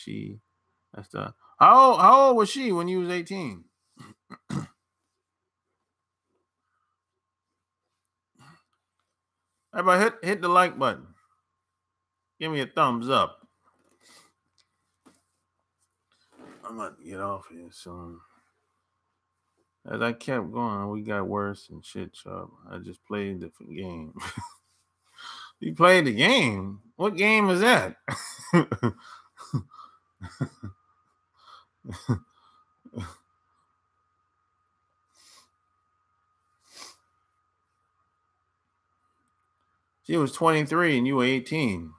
that's the. How old was she when you was 18? How about hit the like button? Give me a thumbs up. I'm about to get off here soon. As I kept going, we got worse and shit, Chubb. I just played a different game. You played the game? What game is that? She was 23 and you were 18.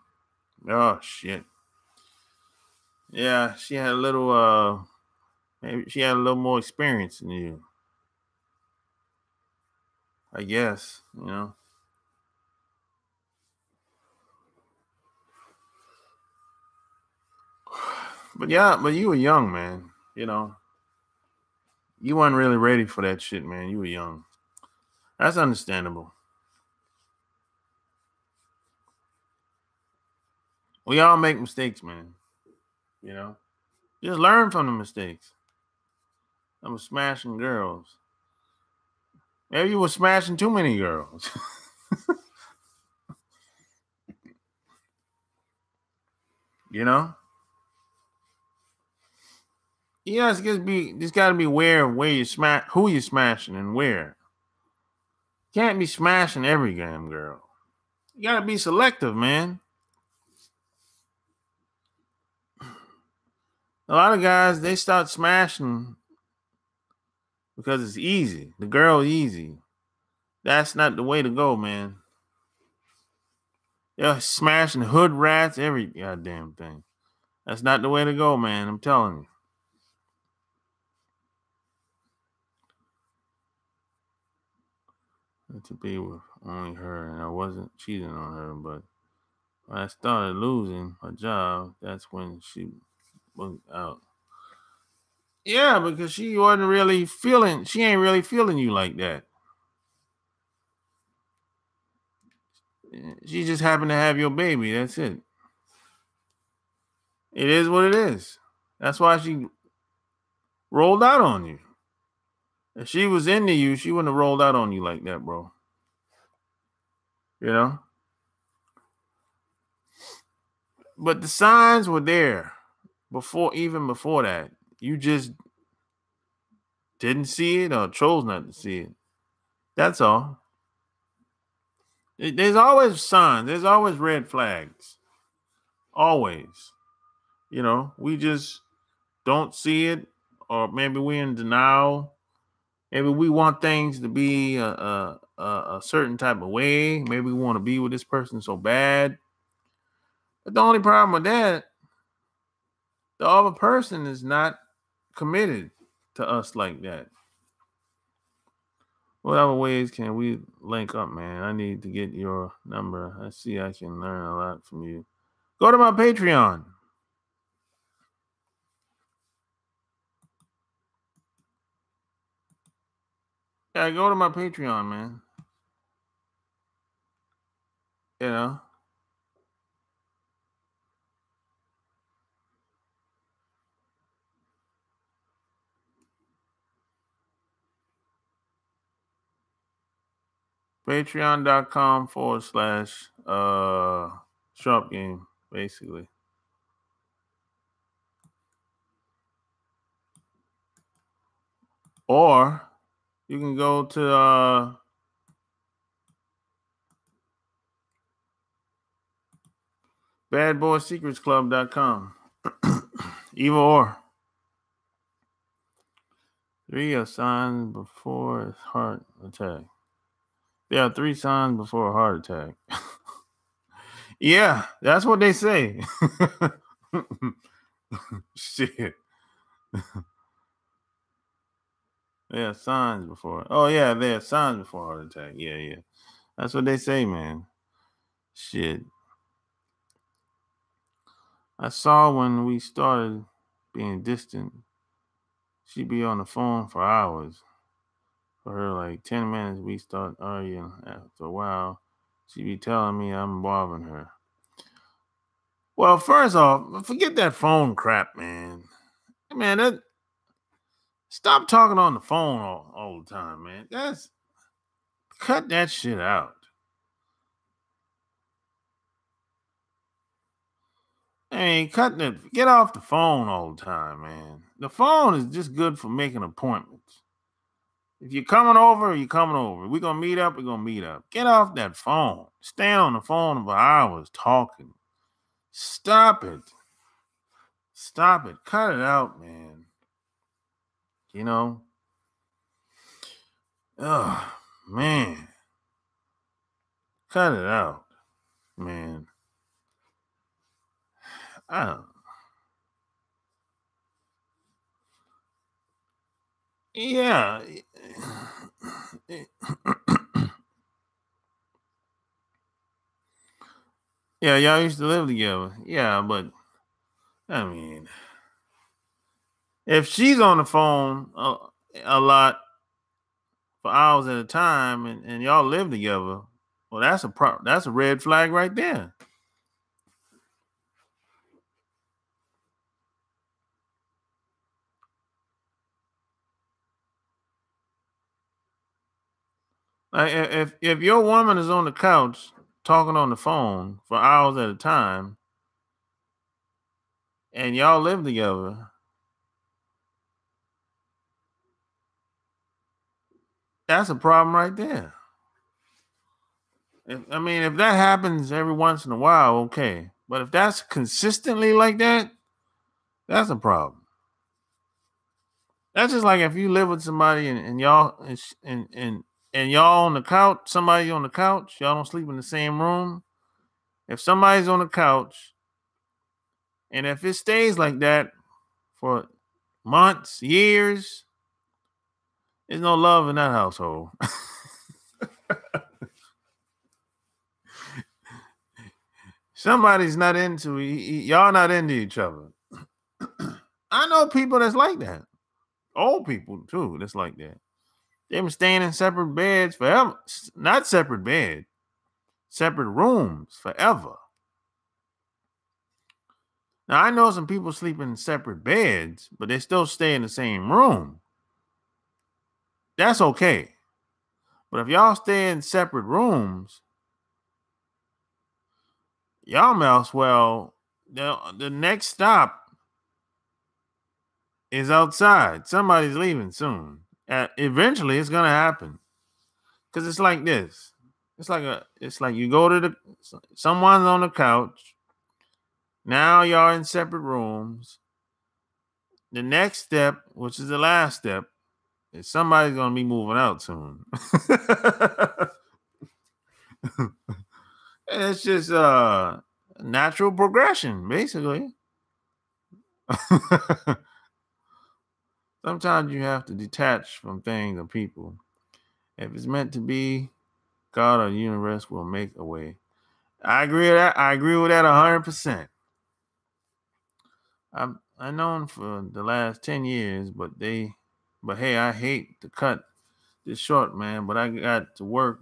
Oh shit. Yeah, she had a little maybe she had a little more experience than you. I guess, you know. But yeah, but you were young, man. You know. You weren't really ready for that shit, man. You were young. That's understandable. We all make mistakes, man. You know. Just learn from the mistakes. I'm smashing girls. Maybe you were smashing too many girls. You know? You just gotta be aware of where you smash who you're smashing and where. You can't be smashing every damn girl. You gotta be selective, man. A lot of guys they start smashing because it's easy. The girl easy. That's not the way to go, man. They're smashing hood rats, every goddamn thing. That's not the way to go, man. I'm telling you. To be with only her, and I wasn't cheating on her, but when I started losing my job, that's when she went out. Yeah, because she wasn't really feeling. She ain't really feeling you like that. She just happened to have your baby. That's it. It is what it is. That's why she rolled out on you. If she was into you, she wouldn't have rolled out on you like that, bro. You know? But the signs were there even before that. You just didn't see it or chose not to see it. That's all. There's always signs. There's always red flags. Always. You know, we just don't see it, or maybe we're in denial. Maybe we want things to be a certain type of way. Maybe we want to be with this person so bad. But the only problem with that, the other person is not committed to us like that. What other ways can we link up, man? I need to get your number. I see I can learn a lot from you. Go to my Patreon. Yeah, go to my Patreon, man. You know, Patreon.com/sharp game, basically. Or you can go to badboysecretsclub.com. Either or. 3 are signs before a heart attack. There are 3 signs before a heart attack. Yeah, that's what they say. Shit. There are signs before. Oh, yeah, there are signs before a heart attack. Yeah. That's what they say, man. Shit. I saw when we started being distant, she'd be on the phone for hours. For her, like 10 minutes, we start arguing. After a while, she'd be telling me I'm bothering her. Well, first off, forget that phone crap, man. Man, stop talking on the phone all the time, man. Cut that shit out. I mean, get off the phone all the time, man. The phone is just good for making appointments. If you're coming over, you're coming over. We're gonna meet up, we're gonna meet up. Get off that phone. Stay on the phone for hours talking. Stop it. Stop it. Cut it out, man. You know? Oh, man. Cut it out, man. I don't. Yeah. Yeah, y'all used to live together. Yeah, but I mean, if she's on the phone a lot for hours at a time and y'all live together, well, that's a red flag right there. Like if your woman is on the couch talking on the phone for hours at a time and y'all live together, that's a problem right there. If that happens every once in a while, okay. But if that's consistently like that, that's a problem. That's just like if you live with somebody and y'all and y'all on the couch, somebody on the couch, y'all don't sleep in the same room. If somebody's on the couch and if it stays like that for months, years, there's no love in that household. Somebody's not into y'all not into each other. I know people that's like that. Old people too, that's like that. They've been staying in separate beds forever. Not separate bed, separate rooms forever. Now I know some people sleep in separate beds, but they still stay in the same room. That's okay. But if y'all stay in separate rooms, y'all mouse well, the next stop is outside. Somebody's leaving soon. Eventually, it's gonna happen because it's like this. It's like you go to someone's on the couch. Now y'all in separate rooms. The next step, which is the last step, is somebody's gonna be moving out soon. It's just natural progression, basically. Sometimes you have to detach from things or people. If it's meant to be, God or the universe will make a way. I agree with that. I agree with that 100%. I've known for the last 10 years, but hey, I hate to cut this short, man. But I got to work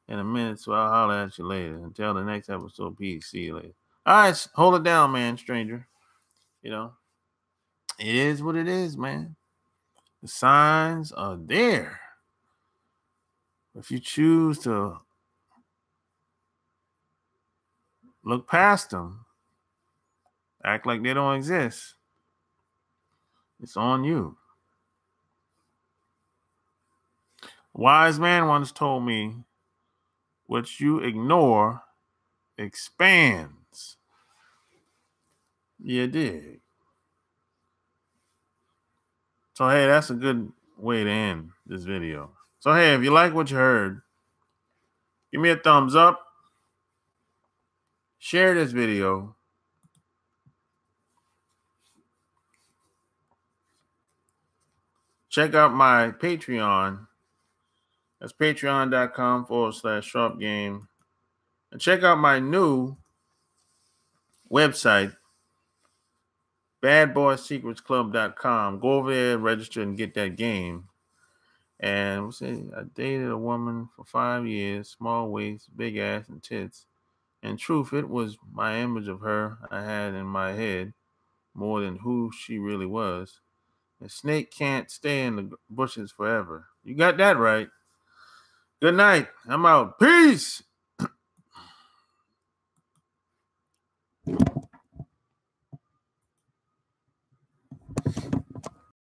in a minute, so I'll holler at you later. Until the next episode, peace. See you later. All right, hold it down, man, stranger. You know, it is what it is, man. The signs are there. If you choose to look past them, act like they don't exist, it's on you. A wise man once told me, what you ignore expands. You dig? So, hey, that's a good way to end this video. So, hey, if you like what you heard, give me a thumbs up. Share this video. Check out my Patreon. That's patreon.com/Sharp Game. And check out my new website, badboysecretsclub.com. Go over there, register, and get that game. And we'll say, I dated a woman for 5 years, small waist, big ass, and tits. In truth, it was my image of her I had in my head more than who she really was. A snake can't stay in the bushes forever. You got that right. Good night. I'm out. Peace.